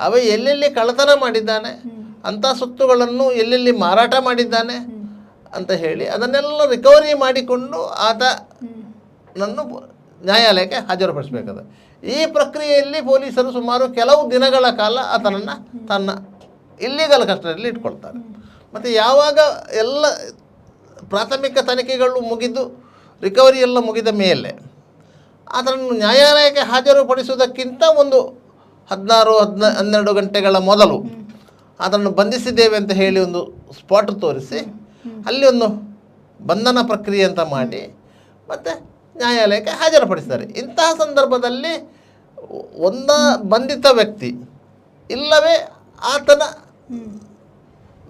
ಅವ ಎಲ್ಲೆಲ್ಲಿ ಕಳ್ಳತನ ಮಾಡಿದ್ದಾನೆ, ಅಂಥ ಸೊತ್ತುಗಳನ್ನು ಎಲ್ಲೆಲ್ಲಿ ಮಾರಾಟ ಮಾಡಿದ್ದಾನೆ ಅಂತ ಹೇಳಿ ಅದನ್ನೆಲ್ಲ ರಿಕವರಿ ಮಾಡಿಕೊಂಡು ಆತನನ್ನು ನ್ಯಾಯಾಲಯಕ್ಕೆ ಹಾಜರುಪಡಿಸಬೇಕಾದ. ಈ ಪ್ರಕ್ರಿಯೆಯಲ್ಲಿ ಪೊಲೀಸರು ಸುಮಾರು ಕೆಲವು ದಿನಗಳ ಕಾಲ ಆತನನ್ನು ತನ್ನ ಇಲ್ಲೀಗಲ್ ಕಸ್ಟಡಿಯಲ್ಲಿ ಇಟ್ಕೊಳ್ತಾರೆ. ಮತ್ತು ಯಾವಾಗ ಎಲ್ಲ ಪ್ರಾಥಮಿಕ ತನಿಖೆಗಳು ಮುಗಿದು ರಿಕವರಿ ಎಲ್ಲ ಮುಗಿದ ಮೇಲೆ ಅದನ್ನು ನ್ಯಾಯಾಲಯಕ್ಕೆ ಹಾಜರುಪಡಿಸುವುದಕ್ಕಿಂತ ಒಂದು 16-12 ಗಂಟೆಗಳ ಮೊದಲು ಅದನ್ನು ಬಂಧಿಸಿದ್ದೇವೆ ಅಂತ ಹೇಳಿ ಒಂದು ಸ್ಪಾಟ್ ತೋರಿಸಿ ಅಲ್ಲಿ ಒಂದು ಬಂಧನ ಪ್ರಕ್ರಿಯೆ ಅಂತ ಮಾಡಿ ಮತ್ತು ನ್ಯಾಯಾಲಯಕ್ಕೆ ಹಾಜರುಪಡಿಸ್ತಾರೆ. ಇಂತಹ ಸಂದರ್ಭದಲ್ಲಿ ಬಂಧಿತ ವ್ಯಕ್ತಿ ಇಲ್ಲವೇ ಆತನ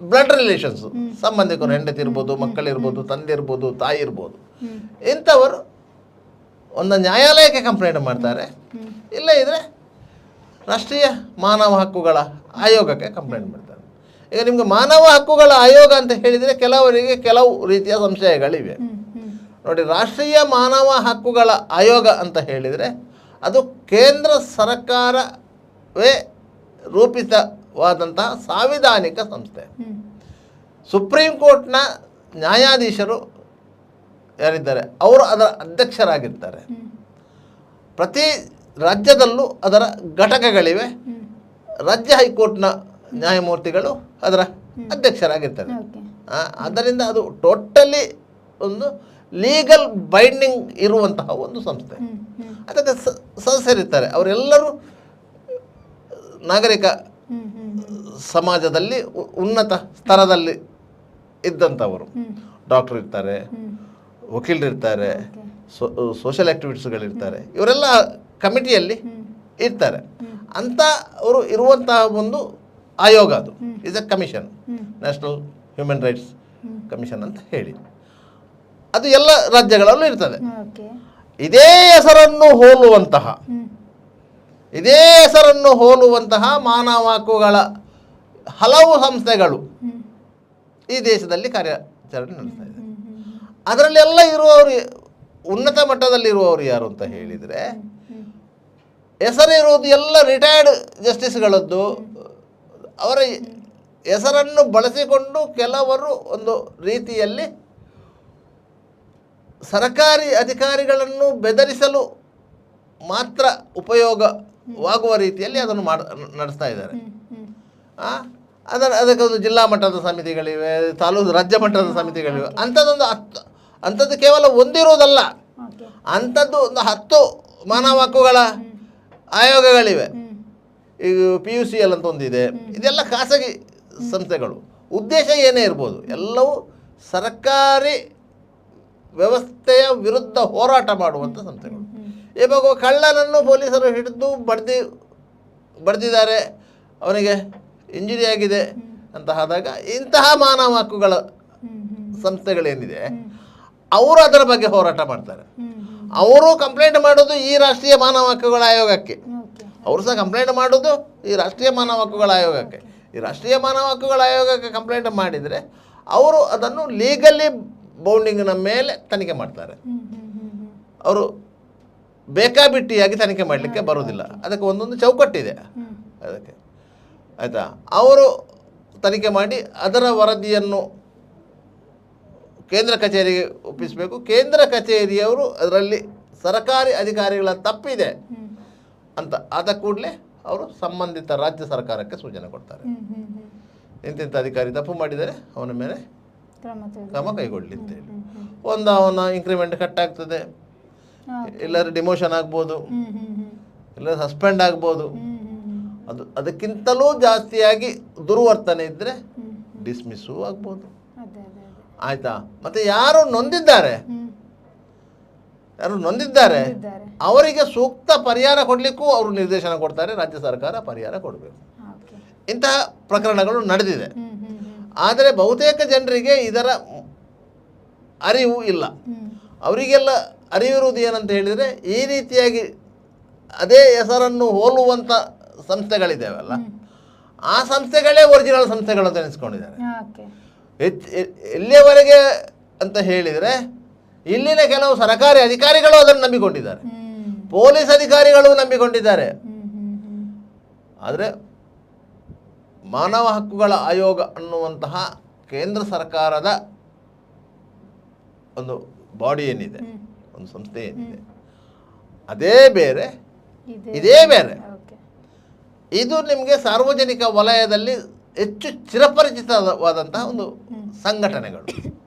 ಬ್ಲಡ್ ರಿಲೇಷನ್ಸು, ಸಂಬಂಧಿಕರು, ಹೆಂಡತಿ ಇರ್ಬೋದು, ಮಕ್ಕಳಿರ್ಬೋದು, ತಂದೆ ಇರ್ಬೋದು, ತಾಯಿ ಇರ್ಬೋದು, ಇಂಥವರು ಒಂದು ನ್ಯಾಯಾಲಯಕ್ಕೆ ಕಂಪ್ಲೇಂಟ್ ಮಾಡ್ತಾರೆ. ಇಲ್ಲ ಇದ್ದರೆ ರಾಷ್ಟ್ರೀಯ ಮಾನವ ಹಕ್ಕುಗಳ ಆಯೋಗಕ್ಕೆ ಕಂಪ್ಲೇಂಟ್ ಮಾಡ್ತಾರೆ. ಈಗ ನಿಮಗೆ ಮಾನವ ಹಕ್ಕುಗಳ ಆಯೋಗ ಅಂತ ಹೇಳಿದರೆ ಕೆಲವರಿಗೆ ಕೆಲವು ರೀತಿಯ ಸಂಶಯಗಳಿವೆ. ನೋಡಿ, ರಾಷ್ಟ್ರೀಯ ಮಾನವ ಹಕ್ಕುಗಳ ಆಯೋಗ ಅಂತ ಹೇಳಿದರೆ ಅದು ಕೇಂದ್ರ ಸರ್ಕಾರವೇ ರೂಪಿತವಾದಂತಹ ಸಾಂವಿಧಾನಿಕ ಸಂಸ್ಥೆ. ಸುಪ್ರೀಂ ಕೋರ್ಟ್ನ ನ್ಯಾಯಾಧೀಶರು ಯಾರಿದ್ದಾರೆ ಅವರು ಅದರ ಅಧ್ಯಕ್ಷರಾಗಿರ್ತಾರೆ. ಪ್ರತಿ ರಾಜ್ಯದಲ್ಲೂ ಅದರ ಘಟಕಗಳಿವೆ. ರಾಜ್ಯ ಹೈಕೋರ್ಟ್ನ ನ್ಯಾಯಮೂರ್ತಿಗಳು ಅದರ ಅಧ್ಯಕ್ಷರಾಗಿರ್ತಾರೆ. ಆದ್ದರಿಂದ ಅದು ಟೋಟಲಿ ಒಂದು ಲೀಗಲ್ ಬೈಂಡಿಂಗ್ ಇರುವಂತಹ ಒಂದು ಸಂಸ್ಥೆ. ಅದಕ್ಕೆ ಸದಸ್ಯರಿರ್ತಾರೆ. ಅವರೆಲ್ಲರೂ ನಾಗರಿಕ ಸಮಾಜದಲ್ಲಿ ಉನ್ನತ ಸ್ತರದಲ್ಲಿ ಇದ್ದಂಥವರು. ಡಾಕ್ಟರ್ ಇರ್ತಾರೆ, ವಕೀಲರಿರ್ತಾರೆ, ಸೋಷಿಯಲ್ ಆ್ಯಕ್ಟಿವಿಟೀಸ್ಗಳಿರ್ತಾರೆ. ಇವರೆಲ್ಲ ಕಮಿಟಿಯಲ್ಲಿ ಇರ್ತಾರೆ. ಅಂತ ಅವರು ಇರುವಂತಹ ಒಂದು ಆಯೋಗ ಅದು is A commission, national human rights commission ಅಂತ ಹೇಳಿ. ಅದು ಎಲ್ಲ ರಾಜ್ಯಗಳಲ್ಲೂ ಇರ್ತದೆ. ಇದೇ ಹೆಸರನ್ನು ಹೋಲುವಂತಹ ಮಾನವ ಹಕ್ಕುಗಳ ಹಲವು ಸಂಸ್ಥೆಗಳು ಈ ದೇಶದಲ್ಲಿ ಕಾರ್ಯಾಚರಣೆ ನಡೆಸ್ತಾ ಇದೆ. ಅದರಲ್ಲೆಲ್ಲ ಇರುವವರು ಉನ್ನತ ಮಟ್ಟದಲ್ಲಿರುವವರು ಯಾರು ಅಂತ ಹೇಳಿದರೆ ಹೆಸರಿರುವುದು ಎಲ್ಲ ರಿಟೈರ್ಡ್ ಜಸ್ಟಿಸ್ಗಳದ್ದು, ಅವರ ಹೆಸರನ್ನು ಬಳಸಿಕೊಂಡು ಕೆಲವರು ಒಂದು ರೀತಿಯಲ್ಲಿ ಸರ್ಕಾರಿ ಅಧಿಕಾರಿಗಳನ್ನು ಬೆದರಿಸಲು ಮಾತ್ರ ಉಪಯೋಗವಾಗುವ ರೀತಿಯಲ್ಲಿ ಅದನ್ನು ನಡೆಸ್ತಾ ಇದ್ದಾರೆ. ಅದಕ್ಕೊಂದು ಜಿಲ್ಲಾ ಮಟ್ಟದ ಸಮಿತಿಗಳಿವೆ, ರಾಜ್ಯ ಮಟ್ಟದ ಸಮಿತಿಗಳಿವೆ. ಅಂಥದ್ದು ಕೇವಲ ಒಂದಿರುವುದಲ್ಲ, ಅಂಥದ್ದು ಒಂದು 10 ಮಾನವ ಹಕ್ಕುಗಳ ಆಯೋಗಗಳಿವೆ. ಈಗ PUCL ಅಂತ ಒಂದಿದೆ. ಇದೆಲ್ಲ ಖಾಸಗಿ ಸಂಸ್ಥೆಗಳು. ಉದ್ದೇಶ ಏನೇ ಇರ್ಬೋದು, ಎಲ್ಲವೂ ಸರ್ಕಾರಿ ವ್ಯವಸ್ಥೆಯ ವಿರುದ್ಧ ಹೋರಾಟ ಮಾಡುವಂಥ ಸಂಸ್ಥೆಗಳು. ಇವಾಗ ಕಳ್ಳನನ್ನು ಪೊಲೀಸರು ಹಿಡಿದು ಬಡ್ದಿದ್ದಾರೆ, ಅವನಿಗೆ ಇಂಜುರಿ ಆಗಿದೆ ಅಂತ ಆದಾಗ ಇಂತಹ ಮಾನವ ಹಕ್ಕುಗಳ ಸಂಸ್ಥೆಗಳೇನಿದೆ ಅವರು ಅದರ ಬಗ್ಗೆ ಹೋರಾಟ ಮಾಡ್ತಾರೆ. ಅವರು ಕಂಪ್ಲೇಂಟ್ ಮಾಡೋದು ಈ ರಾಷ್ಟ್ರೀಯ ಮಾನವ ಹಕ್ಕುಗಳ ಆಯೋಗಕ್ಕೆ. ಅವರು ಸಹ ಕಂಪ್ಲೇಂಟ್ ಮಾಡೋದು ಈ ರಾಷ್ಟ್ರೀಯ ಮಾನವ ಹಕ್ಕುಗಳ ಆಯೋಗಕ್ಕೆ. ಈ ರಾಷ್ಟ್ರೀಯ ಮಾನವ ಹಕ್ಕುಗಳ ಆಯೋಗಕ್ಕೆ ಕಂಪ್ಲೇಂಟ್ ಮಾಡಿದರೆ ಅವರು ಅದನ್ನು ಲೀಗಲಿ ಬೌಂಡಿಂಗ್ನ ಮೇಲೆ ತನಿಖೆ ಮಾಡ್ತಾರೆ. ಅವರು ಬೇಕಾಬಿಟ್ಟಿಯಾಗಿ ತನಿಖೆ ಮಾಡಲಿಕ್ಕೆ ಬರೋದಿಲ್ಲ. ಅದಕ್ಕೆ ಒಂದೊಂದು ಚೌಕಟ್ಟಿದೆ ಅದಕ್ಕೆ, ಆಯಿತಾ. ಅವರು ತನಿಖೆ ಮಾಡಿ ಅದರ ವರದಿಯನ್ನು ಕೇಂದ್ರ ಕಚೇರಿಗೆ ಒಪ್ಪಿಸಬೇಕು. ಕೇಂದ್ರ ಕಚೇರಿಯವರು ಅದರಲ್ಲಿ ಸರ್ಕಾರಿ ಅಧಿಕಾರಿಗಳ ತಪ್ಪಿದೆ ಅಂತ ಆದ ಕೂಡಲೇ ಅವರು ಸಂಬಂಧಿತ ರಾಜ್ಯ ಸರ್ಕಾರಕ್ಕೆ ಸೂಚನೆ ಕೊಡ್ತಾರೆ. ಇಂತಿಂಥ ಅಧಿಕಾರಿ ತಪ್ಪು ಮಾಡಿದರೆ ಅವನ ಮೇಲೆ ಕ್ರಮ ಕೈಗೊಳ್ಳಿ ಅಂತೇಳಿ. ಅವನ ಇಂಕ್ರಿಮೆಂಟ್ ಕಟ್ ಆಗ್ತದೆ, ಎಲ್ಲರೂ ಡಿಮೋಷನ್ ಆಗ್ಬೋದು, ಎಲ್ಲರೂ ಸಸ್ಪೆಂಡ್ ಆಗ್ಬೋದು. ಅದಕ್ಕಿಂತಲೂ ಜಾಸ್ತಿಯಾಗಿ ದುರ್ವರ್ತನೆ ಇದ್ದರೆ ಡಿಸ್ಮಿಸ್ಸು ಆಗ್ಬೋದು, ಆಯಿತಾ. ಮತ್ತು ಯಾರು ನೊಂದಿದ್ದಾರೆ ಅವರಿಗೆ ಸೂಕ್ತ ಪರಿಹಾರ ಕೊಡಲಿಕ್ಕೂ ಅವರು ನಿರ್ದೇಶನ ಕೊಡ್ತಾರೆ. ರಾಜ್ಯ ಸರ್ಕಾರ ಪರಿಹಾರ ಕೊಡಬೇಕು. ಇಂತಹ ಪ್ರಕರಣಗಳು ನಡೆದಿದೆ. ಆದರೆ ಬಹುತೇಕ ಜನರಿಗೆ ಇದರ ಅರಿವು ಇಲ್ಲ. ಅವರಿಗೆಲ್ಲ ಅರಿವಿರುವುದು ಏನಂತ ಹೇಳಿದರೆ, ಈ ರೀತಿಯಾಗಿ ಅದೇ ಹೆಸರನ್ನು ಹೋಲುವಂಥ ಸಂಸ್ಥೆಗಳಿದ್ದಾವಲ್ಲ, ಆ ಸಂಸ್ಥೆಗಳೇ ಒರಿಜಿನಲ್ ಸಂಸ್ಥೆಗಳು ಅಂತ ಎನಿಸ್ಕೊಂಡಿದ್ದಾರೆ. ಎಲ್ಲಿಯವರೆಗೆ ಅಂತ ಹೇಳಿದರೆ, ಇಲ್ಲಿನ ಕೆಲವು ಸರ್ಕಾರಿ ಅಧಿಕಾರಿಗಳು ಅದನ್ನು ನಂಬಿಕೊಂಡಿದ್ದಾರೆ, ಪೊಲೀಸ್ ಅಧಿಕಾರಿಗಳು ನಂಬಿಕೊಂಡಿದ್ದಾರೆ. ಆದರೆ ಮಾನವ ಹಕ್ಕುಗಳ ಆಯೋಗ ಅನ್ನುವಂತಹ ಕೇಂದ್ರ ಸರ್ಕಾರದ ಒಂದು ಬಾಡಿ ಏನಿದೆ, ಒಂದು ಸಂಸ್ಥೆ ಏನಿದೆ, ಅದೇ ಬೇರೆ, ಇದೇ ಬೇರೆ. ಇದು ನಿಮಗೆ ಸಾರ್ವಜನಿಕ ವಲಯದಲ್ಲಿ ಹೆಚ್ಚು ಚಿರಪರಿಚಿತವಾದಂತಹ ಒಂದು ಸಂಘಟನೆಗಳು.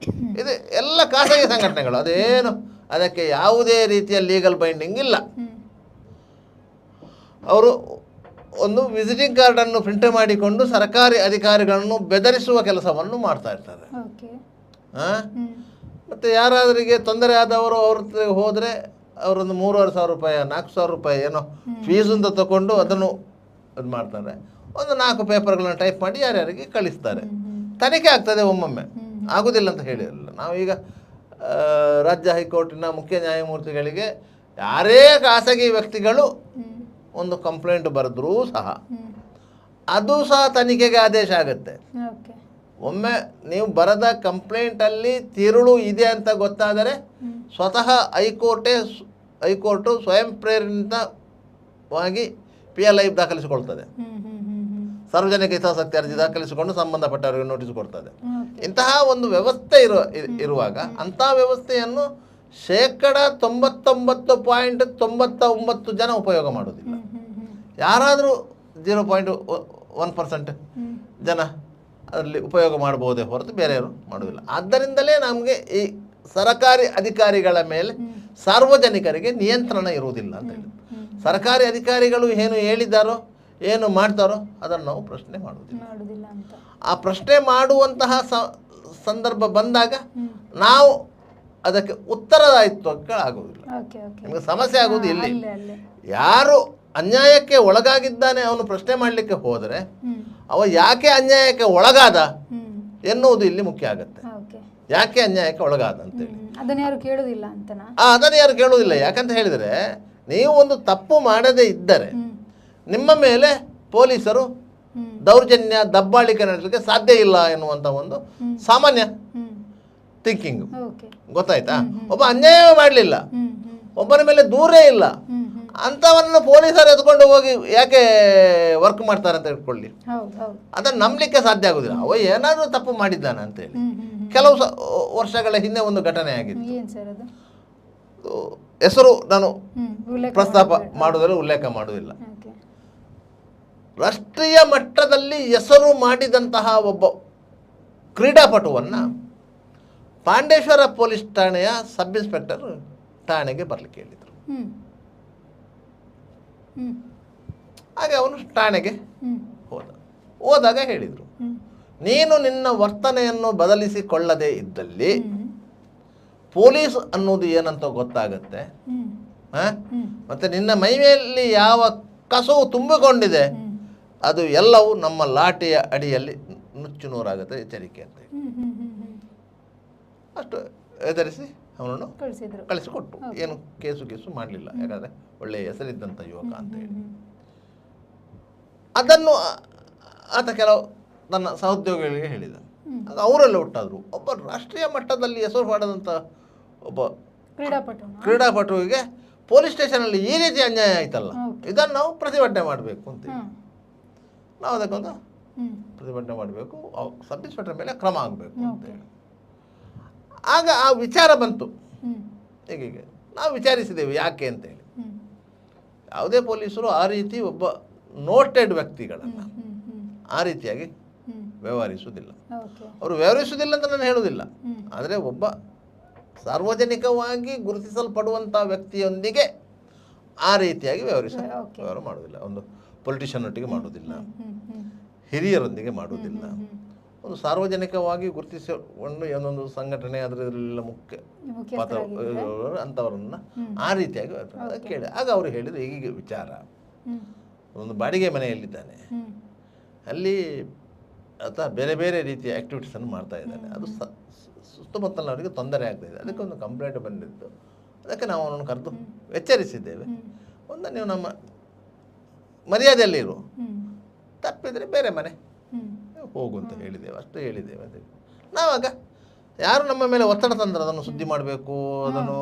ಇದು ಎಲ್ಲ ಖಾಸಗಿ ಸಂಘಟನೆಗಳು. ಅದೇನು ಅದಕ್ಕೆ ಯಾವುದೇ ರೀತಿಯ ಲೀಗಲ್ ಬೈಂಡಿಂಗ್ ಇಲ್ಲ. ಅವರು ಒಂದು ವಿಸಿಟಿಂಗ್ ಕಾರ್ಡನ್ನು ಪ್ರಿಂಟ್ ಮಾಡಿಕೊಂಡು ಸರ್ಕಾರಿ ಅಧಿಕಾರಿಗಳನ್ನು ಬೆದರಿಸುವ ಕೆಲಸವನ್ನು ಮಾಡ್ತಾ ಇರ್ತಾರೆ. ಮತ್ತು ಯಾರಾದರಿಗೆ ತೊಂದರೆ ಆದವರು ಅವ್ರ ಹೋದರೆ ಅವರೊಂದು 3,500 ರೂಪಾಯಿ 4,000 ರೂಪಾಯಿ ಏನೋ ಫೀಸ್ ಅಂತ ತಗೊಂಡು ಅದನ್ನು ಅದು ಮಾಡ್ತಾರೆ. ಒಂದು 4 ಪೇಪರ್ಗಳನ್ನು ಟೈಪ್ ಮಾಡಿ ಯಾರ್ಯಾರಿಗೆ ಕಳಿಸ್ತಾರೆ. ತನಿಖೆ ಆಗ್ತದೆ, ಒಮ್ಮೊಮ್ಮೆ ಆಗೋದಿಲ್ಲ ಅಂತ ಹೇಳಿರಲಿಲ್ಲ. ನಾವೀಗ ರಾಜ್ಯ ಹೈಕೋರ್ಟಿನ ಮುಖ್ಯ ನ್ಯಾಯಮೂರ್ತಿಗಳಿಗೆ ಯಾರೇ ಖಾಸಗಿ ವ್ಯಕ್ತಿಗಳು ಒಂದು ಕಂಪ್ಲೇಂಟ್ ಬರೆದ್ರೂ ಸಹ ಅದು ಸಹ ತನಿಖೆಗೆ ಆದೇಶ ಆಗುತ್ತೆ. ಒಮ್ಮೆ ನೀವು ಬರೆದ ಕಂಪ್ಲೇಂಟಲ್ಲಿ ತಿರುಳು ಇದೆ ಅಂತ ಗೊತ್ತಾದರೆ ಸ್ವತಃ ಹೈಕೋರ್ಟು ಸ್ವಯಂ ಪ್ರೇರಿತವಾಗಿ PLI ದಾಖಲಿಸಿಕೊಳ್ತದೆ. ಸಾರ್ವಜನಿಕ ಹಿತಾಸಕ್ತಿ ಅರ್ಜಿ ದಾಖಲಿಸಿಕೊಂಡು ಸಂಬಂಧಪಟ್ಟವರಿಗೆ ನೋಟಿಸ್ ಕೊಡ್ತದೆ. ಇಂತಹ ಒಂದು ವ್ಯವಸ್ಥೆ ಇರುವಾಗ ಅಂಥ ವ್ಯವಸ್ಥೆಯನ್ನು 99.99% ಜನ ಉಪಯೋಗ ಮಾಡೋದಿಲ್ಲ. ಯಾರಾದರೂ 0.1% ಜನ ಅದರಲ್ಲಿ ಉಪಯೋಗ ಮಾಡಬಹುದೇ ಹೊರತು ಬೇರೆಯವರು ಮಾಡೋದಿಲ್ಲ. ಆದ್ದರಿಂದಲೇ ನಮಗೆ ಈ ಸರ್ಕಾರಿ ಅಧಿಕಾರಿಗಳ ಮೇಲೆ ಸಾರ್ವಜನಿಕರಿಗೆ ನಿಯಂತ್ರಣ ಇರುವುದಿಲ್ಲ ಅಂತ ಹೇಳಿ. ಸರ್ಕಾರಿ ಅಧಿಕಾರಿಗಳು ಏನು ಹೇಳಿದ್ದಾರೋ ಏನು ಮಾಡ್ತಾರೋ ಅದನ್ನು ನಾವು ಪ್ರಶ್ನೆ ಮಾಡುವುದಿಲ್ಲ. ಆ ಪ್ರಶ್ನೆ ಮಾಡುವಂತಹ ಸಂದರ್ಭ ಬಂದಾಗ ನಾವು ಅದಕ್ಕೆ ಉತ್ತರದಾಯಿತ್ವಗಳಾಗುವುದಿಲ್ಲ. ನಿಮಗೆ ಸಮಸ್ಯೆ ಆಗುವುದು ಇಲ್ಲಿ. ಯಾರು ಅನ್ಯಾಯಕ್ಕೆ ಒಳಗಾಗಿದ್ದಾನೆ ಅವನು ಪ್ರಶ್ನೆ ಮಾಡಲಿಕ್ಕೆ ಹೋದರೆ ಅವ ಯಾಕೆ ಅನ್ಯಾಯಕ್ಕೆ ಒಳಗಾದ ಎನ್ನುವುದು ಇಲ್ಲಿ ಮುಖ್ಯ ಆಗುತ್ತೆ. ಯಾಕೆ ಅನ್ಯಾಯಕ್ಕೆ ಒಳಗಾದ ಅಂತೇಳಿ ಅದನ್ನು ಯಾರು ಕೇಳುವುದಿಲ್ಲ ಅಂತನಾ? ಅದನ್ನು ಯಾರು ಕೇಳುವುದಿಲ್ಲ. ಯಾಕಂತ ಹೇಳಿದರೆ, ನೀವು ಒಂದು ತಪ್ಪು ಮಾಡದೇ ಇದ್ದರೆ ನಿಮ್ಮ ಮೇಲೆ ಪೊಲೀಸರು ದೌರ್ಜನ್ಯ ದಬ್ಬಾಳಿಕೆ ನಡೆಸಲಿಕ್ಕೆ ಸಾಧ್ಯ ಇಲ್ಲ ಎನ್ನುವಂಥ ಒಂದು ಸಾಮಾನ್ಯ ಥಿಂಕಿಂಗು. ಗೊತ್ತಾಯ್ತಾ? ಒಬ್ಬ ಅನ್ಯಾಯ ಮಾಡಲಿಲ್ಲ, ಒಬ್ಬನ ಮೇಲೆ ದೂರೇ ಇಲ್ಲ, ಅಂಥವನ್ನು ಪೊಲೀಸರು ಎತ್ಕೊಂಡು ಹೋಗಿ ಯಾಕೆ ವರ್ಕ್ ಮಾಡ್ತಾರೆ ಅಂತ ಇಟ್ಕೊಳ್ಳಿ, ಹೌದು ಹೌದು ಅದನ್ನು ನಂಬಲಿಕ್ಕೆ ಸಾಧ್ಯ ಆಗೋದಿಲ್ಲ. ಅವ ಏನಾದರೂ ತಪ್ಪು ಮಾಡಿದ್ದಾನೆ ಅಂತೇಳಿ. ಕೆಲವು ವರ್ಷಗಳ ಹಿಂದೆ ಒಂದು ಘಟನೆ ಆಗಿತ್ತು. ಏನು ಸರ್ ಅದು? ಹೆಸರು ನಾನು ಉಲ್ಲೇಖ ಪ್ರಸ್ತಾಪ ಮಾಡುವುದಿಲ್ಲ, ಉಲ್ಲೇಖ ಮಾಡುವುದಿಲ್ಲ. ಓಕೆ. ರಾಷ್ಟ್ರೀಯ ಮಟ್ಟದಲ್ಲಿ ಹೆಸರು ಮಾಡಿದಂತಹ ಒಬ್ಬ ಕ್ರೀಡಾಪಟುವನ್ನು ಪಾಂಡೇಶ್ವರ ಪೊಲೀಸ್ ಠಾಣೆಯ ಸಬ್ ಇನ್ಸ್ಪೆಕ್ಟರ್ ಠಾಣೆಗೆ ಬರಲಿಕ್ಕೆ ಹೇಳಿದರು. ಹಾಗೆ ಅವನು ಠಾಣೆಗೆ ಹೋದಾಗ ಹೇಳಿದರು, ನೀನು ನಿನ್ನ ವರ್ತನೆಯನ್ನು ಬದಲಿಸಿಕೊಳ್ಳದೇ ಇದ್ದಲ್ಲಿ ಪೊಲೀಸ್ ಅನ್ನೋದು ಏನಂತ ಗೊತ್ತಾಗತ್ತೆ, ಮತ್ತು ನಿನ್ನ ಮೈಮೇಲೆ ಯಾವ ಕಸವು ತುಂಬಿಕೊಂಡಿದೆ ಅದು ಎಲ್ಲವೂ ನಮ್ಮ ಲಾಠಿಯ ಅಡಿಯಲ್ಲಿ ನುಚ್ಚು ನೂರಾಗುತ್ತೆ, ಎಚ್ಚರಿಕೆ ಅಂತ ಹೇಳಿ ಅಷ್ಟು ಎದುರಿಸಿ ಅವನನ್ನು ಕಳಿಸಿಕೊಟ್ಟು. ಏನು ಕೇಸು ಮಾಡಲಿಲ್ಲ, ಯಾಕಂದರೆ ಒಳ್ಳೆಯ ಹೆಸರಿದ್ದಂಥ ಯುವಕ ಅಂತ ಹೇಳಿ. ಅದನ್ನು ಆತ ಕೆಲವು ನನ್ನ ಸಹೋದ್ಯೋಗಿಗಳಿಗೆ ಹೇಳಿದ. ಅವರೆಲ್ಲ ಒಟ್ಟಾದರು. ಒಬ್ಬ ರಾಷ್ಟ್ರೀಯ ಮಟ್ಟದಲ್ಲಿ ಹೆಸರು ಮಾಡದಂಥ ಒಬ್ಬ ಕ್ರೀಡಾಪಟುವಿಗೆ ಪೊಲೀಸ್ ಸ್ಟೇಷನಲ್ಲಿ ಈ ರೀತಿ ಅನ್ಯಾಯ ಆಯ್ತಲ್ಲ, ಇದನ್ನು ನಾವು ಪ್ರತಿಭಟನೆ ಮಾಡಬೇಕು ಅಂತೇಳಿ ನಾವು ಅದಕ್ಕೊಂದು ಪ್ರತಿಭಟನೆ ಮಾಡಬೇಕು, ಸಬ್ ಇನ್ಸ್ಪೆಕ್ಟರ್ ಮೇಲೆ ಕ್ರಮ ಆಗಬೇಕು ಅಂತೇಳಿ. ಆಗ ಆ ವಿಚಾರ ಬಂತು. ಹೀಗೆ ನಾವು ವಿಚಾರಿಸಿದ್ದೇವೆ ಯಾಕೆ ಅಂತೇಳಿ. ಯಾವುದೇ ಪೊಲೀಸರು ಆ ರೀತಿ ಒಬ್ಬ ನೋಟೆಡ್ ವ್ಯಕ್ತಿಗಳನ್ನು ಆ ರೀತಿಯಾಗಿ ವ್ಯವಹರಿಸುವುದಿಲ್ಲ. ಅವರು ವ್ಯವಹರಿಸುವುದಿಲ್ಲ ಅಂತ ನಾನು ಹೇಳುವುದಿಲ್ಲ, ಆದರೆ ಒಬ್ಬ ಸಾರ್ವಜನಿಕವಾಗಿ ಗುರುತಿಸಲ್ಪಡುವಂಥ ವ್ಯಕ್ತಿಯೊಂದಿಗೆ ಆ ರೀತಿಯಾಗಿ ವ್ಯವಹಾರ ಮಾಡುವುದಿಲ್ಲ. ಒಂದು ಪೊಲಿಟಿಷಿಯನ್ ಒಟ್ಟಿಗೆ ಮಾಡುವುದಿಲ್ಲ, ಹಿರಿಯರೊಂದಿಗೆ ಮಾಡುವುದಿಲ್ಲ. ಒಂದು ಸಾರ್ವಜನಿಕವಾಗಿ ಗುರುತಿಸಿಕೊಂಡು ಏನೊಂದು ಸಂಘಟನೆ ಅದರಲ್ಲೆಲ್ಲ ಮುಖ್ಯ ಪಾತ್ರ ಅಂಥವರನ್ನು ಆ ರೀತಿಯಾಗಿ ಕೇಳಿ. ಆಗ ಅವರು ಹೇಳಿದರು, ಹೀಗೆ ವಿಚಾರ, ಒಂದು ಬಾಡಿಗೆ ಮನೆಯಲ್ಲಿದ್ದಾನೆ, ಅಲ್ಲಿ ಆತ ಬೇರೆ ಬೇರೆ ರೀತಿಯ ಆ್ಯಕ್ಟಿವಿಟೀಸನ್ನು ಮಾಡ್ತಾ ಇದ್ದಾನೆ, ಅದು ಸುತ್ತಮುತ್ತಲಿನವರಿಗೆ ತೊಂದರೆ ಆಗ್ತಾಯಿದೆ, ಅದಕ್ಕೆ ಒಂದು ಕಂಪ್ಲೇಂಟ್ ಬಂದಿತ್ತು. ಅದಕ್ಕೆ ನಾವು ಅವನನ್ನು ಕರೆದು ಎಚ್ಚರಿಸಿದ್ದೇವೆ. ಒಂದು ನೀವು ನಮ್ಮ ಮರ್ಯಾದೆಯಲ್ಲಿ ಇರು, ತಪ್ಪಿದರೆ ಬೇರೆ ಮನೆ ಹೋಗು ಅಂತ ಹೇಳಿದ್ದೇವೆ, ಅಷ್ಟು ಹೇಳಿದ್ದೇವೆ. ಅದೇ ನಾವಾಗ ಯಾರು ನಮ್ಮ ಮೇಲೆ ಒತ್ತಡ ತಂದ್ರೆ ಅದನ್ನು ಸುದ್ದಿ ಮಾಡಬೇಕು, ಅದನ್ನು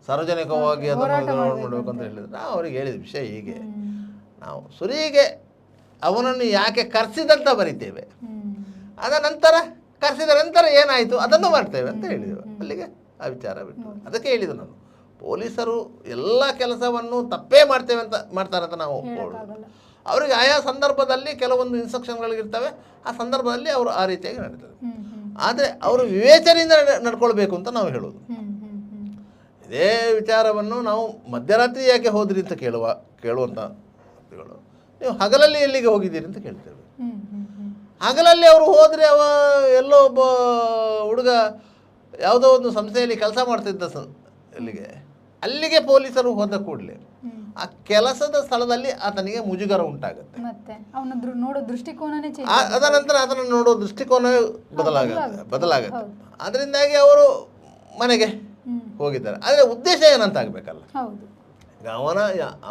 ಸಾರ್ವಜನಿಕವಾಗಿ ಅದನ್ನು ಮಾಡಬೇಕು ಅಂತ ಹೇಳಿದರೆ ನಾವು ಅವ್ರಿಗೆ ಹೇಳಿದ ವಿಷಯ ಹೀಗೆ, ನಾವು ಸುರಿಗೆ ಅವನನ್ನು ಯಾಕೆ ಕರೆಸಿದಂತ ಬರಿತೇವೆ, ಅದ ನಂತರ ಕರೆಸಿದ ನಂತರ ಏನಾಯಿತು ಅದನ್ನು ಮಾಡ್ತೇವೆ ಅಂತ ಹೇಳಿದೆವು. ಅಲ್ಲಿಗೆ ಆ ವಿಚಾರ ಬಿಟ್ಟು ಅದಕ್ಕೆ ಹೇಳಿದ್ದು ನಾನು, ಪೊಲೀಸರು ಎಲ್ಲ ಕೆಲಸವನ್ನು ತಪ್ಪೇ ಮಾಡ್ತಾರೆ ಅಂತ ನಾವು ಅವರಿಗೆ ಆಯಾ ಸಂದರ್ಭದಲ್ಲಿ ಕೆಲವೊಂದು ಇನ್ಸ್ಟ್ರಕ್ಷನ್ಗಳಿರ್ತವೆ, ಆ ಸಂದರ್ಭದಲ್ಲಿ ಅವರು ಆ ರೀತಿಯಾಗಿ ನಡೀತಾರೆ. ಆದರೆ ಅವರು ವಿವೇಚನೆಯಿಂದ ನಡ್ಕೊಳ್ಬೇಕು ಅಂತ ನಾವು ಹೇಳೋದು. ಇದೇ ವಿಚಾರವನ್ನು ನಾವು ಮಧ್ಯರಾತ್ರಿ ಯಾಕೆ ಹೋದ್ರಿ ಅಂತ ಕೇಳುವಂಥ ವ್ಯಕ್ತಿಗಳು, ನೀವು ಹಗಲಲ್ಲಿ ಎಲ್ಲಿಗೆ ಹೋಗಿದ್ದೀರಿ ಅಂತ ಕೇಳ್ತೇವೆ. ಹಗಲಲ್ಲಿ ಅವರು ಹೋದರೆ ಎಲ್ಲೋ ಒಬ್ಬ ಹುಡುಗ ಯಾವುದೋ ಒಂದು ಸಂಸ್ಥೆಯಲ್ಲಿ ಕೆಲಸ ಮಾಡ್ತಿದ್ದ ಅಲ್ಲಿಗೆ ಪೊಲೀಸರು ಹೋದ ಕೂಡಲೇ ಆ ಕೆಲಸದ ಸ್ಥಳದಲ್ಲಿ ಆತನಿಗೆ ಮುಜುಗರ ಉಂಟಾಗುತ್ತೆ, ಅದ ನಂತರ ಆತನ ನೋಡೋ ದೃಷ್ಟಿಕೋನವೇ ಬದಲಾಗುತ್ತೆ. ಅದರಿಂದಾಗಿ ಅವರು ಮನೆಗೆ ಹೋಗಿದ್ದಾರೆ. ಆದರೆ ಉದ್ದೇಶ ಏನಂತ ಆಗಬೇಕಲ್ಲ,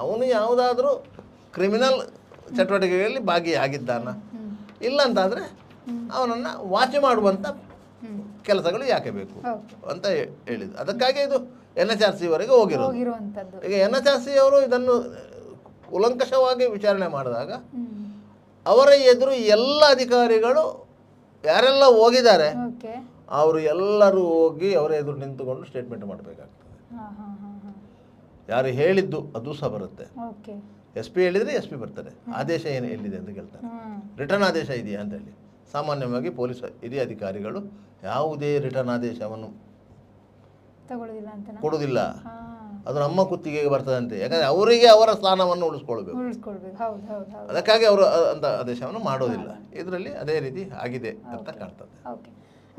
ಅವನು ಯಾವುದಾದ್ರೂ ಕ್ರಿಮಿನಲ್ ಚಟುವಟಿಕೆಗಳಲ್ಲಿ ಭಾಗಿಯಾಗಿದ್ದಾನ, ಇಲ್ಲ ಅಂತಾದರೆ ಅವನನ್ನು ವಾಚ್ ಮಾಡುವಂಥ ಕೆಲಸಗಳು ಯಾಕೆ ಬೇಕು ಅಂತ ಹೇಳಿದ್ದು. ಅದಕ್ಕಾಗಿ ಇದು NHRC ವರೆಗೆ ಹೋಗಿರೋದು. ಈಗ NHRC ಅವರು ಇದನ್ನು ಕೂಲಂಕಷವಾಗಿ ವಿಚಾರಣೆ ಮಾಡಿದಾಗ ಅವರ ಎದುರು ಎಲ್ಲ ಅಧಿಕಾರಿಗಳು ಯಾರೆಲ್ಲ ಹೋಗಿದ್ದಾರೆ ಅವರು ಎಲ್ಲರೂ ಹೋಗಿ ಅವರ ಎದುರು ನಿಂತುಕೊಂಡು ಸ್ಟೇಟ್ಮೆಂಟ್ ಮಾಡಬೇಕಾಗ್ತದೆ. ಯಾರು ಹೇಳಿದ್ದು ಅದು ಸಹ ಬರುತ್ತೆ. SP ಹೇಳಿದರೆ SP ಬರ್ತಾರೆ, ಆದೇಶ ಎಲ್ಲಿದೆ ಅಂತ ಕೇಳ್ತಾರೆ, ರಿಟರ್ನ್ ಆದೇಶ ಇದೆಯಾ ಅಂತ ಹೇಳಿ. ಸಾಮಾನ್ಯವಾಗಿ ಪೊಲೀಸ್ ಹಿರಿಯ ಅಧಿಕಾರಿಗಳು ಯಾವುದೇ ರಿಟರ್ನ್ ಆದೇಶವನ್ನು ಕೊಡುವುದಿಲ್ಲ, ಅದು ನಮ್ಮ ಕುತ್ತಿಗೆಗೆ ಬರ್ತದಂತೆ. ಯಾಕಂದರೆ ಅವರಿಗೆ ಅವರ ಸ್ಥಾನವನ್ನು ಉಳಿಸ್ಕೊಳ್ಬೇಕು, ಅದಕ್ಕಾಗಿ ಅವರು ಅಂತ ಆದೇಶವನ್ನು ಮಾಡೋದಿಲ್ಲ. ಇದರಲ್ಲಿ ಅದೇ ರೀತಿ ಆಗಿದೆ ಅಂತ ಕಾಣ್ತದೆ.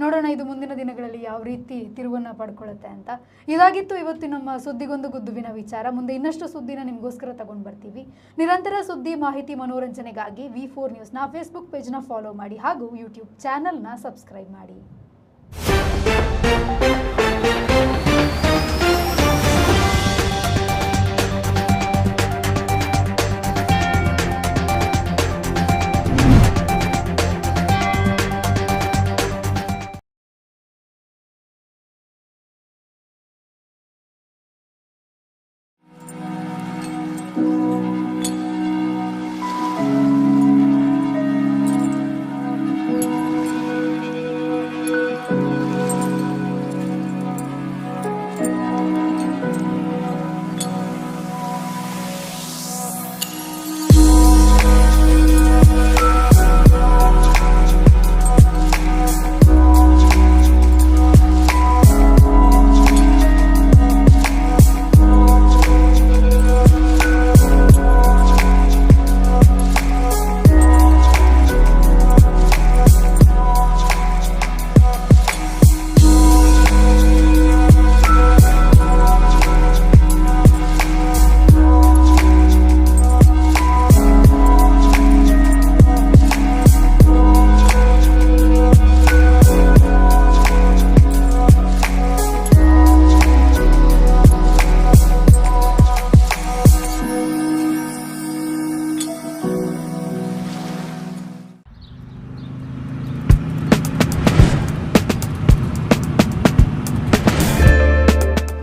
ನೋಡೋಣ ಇದು ಮುಂದಿನ ದಿನಗಳಲ್ಲಿ ಯಾವ ರೀತಿ ತಿರುವನ್ನು ಪಡ್ಕೊಳ್ಳುತ್ತೆ ಅಂತ. ಇದಾಗಿತ್ತು ಇವತ್ತು ನಮ್ಮ ಸುದ್ದಿಗೊಂದು ಗುದ್ದುವಿನ ವಿಚಾರ. ಮುಂದೆ ಇನ್ನಷ್ಟು ಸುದ್ದಿನ ನಿಮಗೋಸ್ಕರ ತಗೊಂಡು ಬರ್ತೀವಿ. ನಿರಂತರ ಸುದ್ದಿ, ಮಾಹಿತಿ, ಮನೋರಂಜನೆಗಾಗಿ V4 ನ್ಯೂಸ್ನ ಫೇಸ್ಬುಕ್ ಪೇಜ್ನ ಫಾಲೋ ಮಾಡಿ ಹಾಗೂ ಯೂಟ್ಯೂಬ್ ಚಾನಲ್ನ ಸಬ್ಸ್ಕ್ರೈಬ್ ಮಾಡಿ.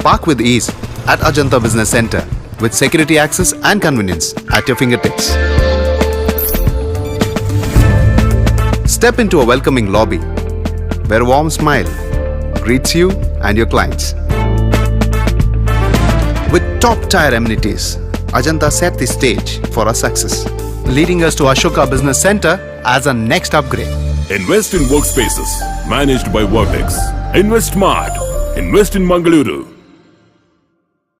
Park with ease at Ajanta Business Center with security access and convenience at your fingertips. Step into a welcoming lobby where a warm smile greets you and your clients. With top-tier amenities, Ajanta set the stage for our success, leading us to Ashoka Business Center as our next upgrade. Invest in workspaces managed by Vertex. Invest Mart. Invest in Mangaluru.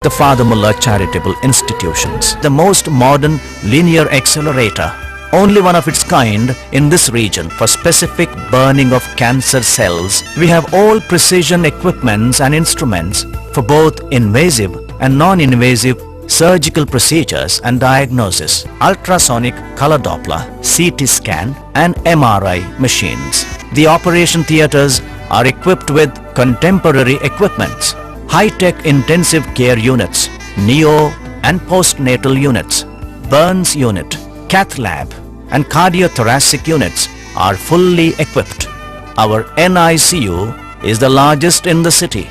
The Father Mullah Charitable Institutions, the most modern linear accelerator, only one of its kind in this region for specific burning of cancer cells. We have all precision equipments and instruments for both invasive and non-invasive surgical procedures and diagnosis, ultrasonic color Doppler, CT scan and MRI machines. The operation theaters are equipped with contemporary equipments, high-tech intensive care units, neo and postnatal units, burns unit, cath lab and cardiothoracic units are fully equipped. Our NICU is the largest in the city.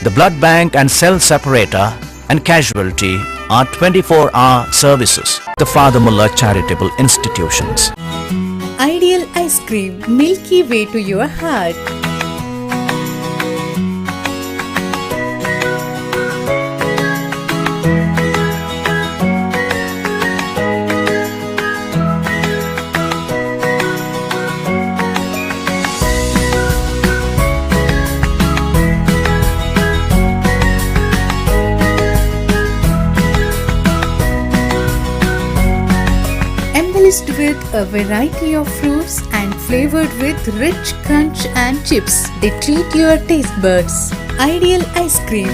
The blood bank and cell separator and casualty are 24-hour services. The Father Mullah Charitable Institutions. Ideal ice cream, milky way to your heart. With a variety of fruits and flavored with rich crunch and chips, they treat your taste buds. Ideal ice cream.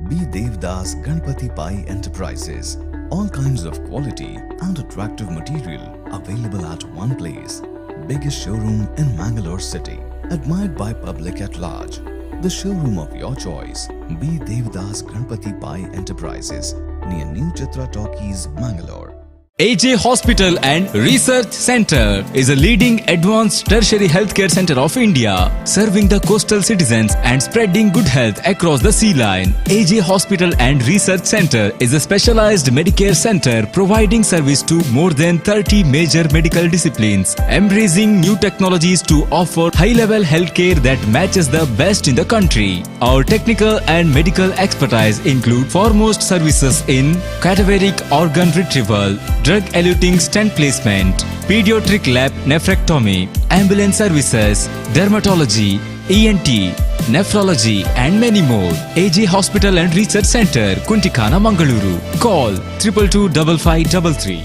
B. Devdas Ganpati Pai Enterprises. All kinds of quality and attractive material available at one place. Biggest showroom in Mangalore city. Admired by public at large. The showroom of your choice. B. Devdas Ganpati Pai Enterprises near New Chitra Talkies, Mangalore. AJ Hospital and Research Center is a leading advanced tertiary healthcare center of India, serving the coastal citizens and spreading good health across the sea line. AJ Hospital and Research Center is a specialized Medicare center providing service to more than 30 major medical disciplines, embracing new technologies to offer high-level healthcare that matches the best in the country. Our technical and medical expertise include foremost services in cadaveric organ retrieval, drug-eluting stent placement, pediatric lab nephrectomy, ambulance services, dermatology, ENT, nephrology and many more. AJ Hospital and Research Center, Kuntikana, Mangaluru. Call 222-5533.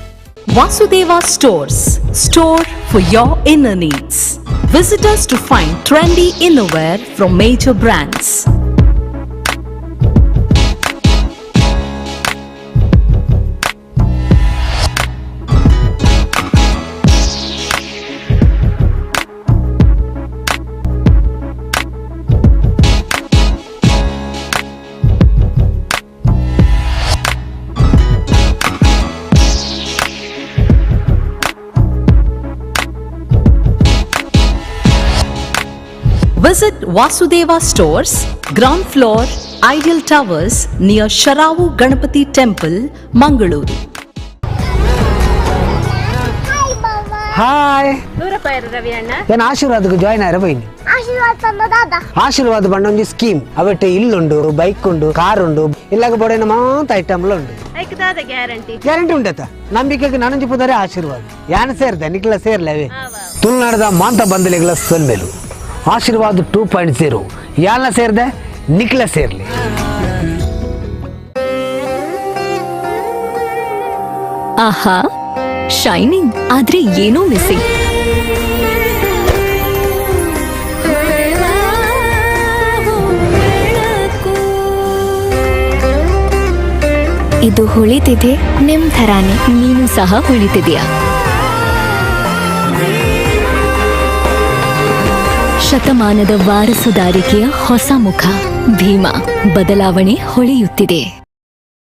Vasudeva Stores, store for your inner needs. Visit us to find trendy innerwear from major brands. Visit Vasudeva Stores, ground floor, Ideal Towers, near Sharavu Ganapati Temple, Mangaluru. Hi ಏನು ಆಶೀರ್ವಾದಕ್ಕೆ ಜಾಯ್ನ್ ಆಯ್ರ ಬೈನಿ ಆಶೀರ್ವಾದ ಬಂಡ ಒಂಜಿ ಸ್ಕೀಮ್ ಅವಟ್ಟೆ ಇಲ್ಲುಂಡು ಬೈಕ್ ಉಂಡು ಕಾರ್ ಉಂಡು ಇಲ್ಲಾಗ ಬೋಡೇನ ಮಾತ ಐಟಮ್ಲ ಉಂಡು ಗ್ಯಾರಂಟಿ ಉಂಟತ್ತ ನಂಬಿಕೆಗೆ ನನಂಜಿ ಪುದರೆ ಆಶೀರ್ವಾದ ಯಾನ ಸೇರ್ದೆ ನಿಕ್ಲ ಸೇರ್ಲವೇ ತುಳುನಾಡದ ಮಾಂತ ಬಂದಲೆಗಳ ಸೊಲ್ಮೆಲು ಆಶೀರ್ವಾದ 2.0 ಯಾನ ಸೇರ್ದೆ ನಿಕ್ಲ ಸೇರ್ಲಿ. ಆಹಾ, ಶೈನಿಂಗ್ ಆದ್ರೆ ಏನೋ ಮಿಸ್ಸಿಂಗ್. ಇದು ಹೊಳಿತಿದೆ ನಿಮ್ ಥರಾನೇ. ನೀನು ಸಹ ಹೊಳಿತಿದೆಯಾ? ಶತಮಾನದ ವಾರಸುದಾರಿಕೆಯ ಹೊಸ ಮುಖ ಭೀಮಾ. ಬದಲಾವಣೆ ಹೊಳೆಯುತ್ತಿದೆ.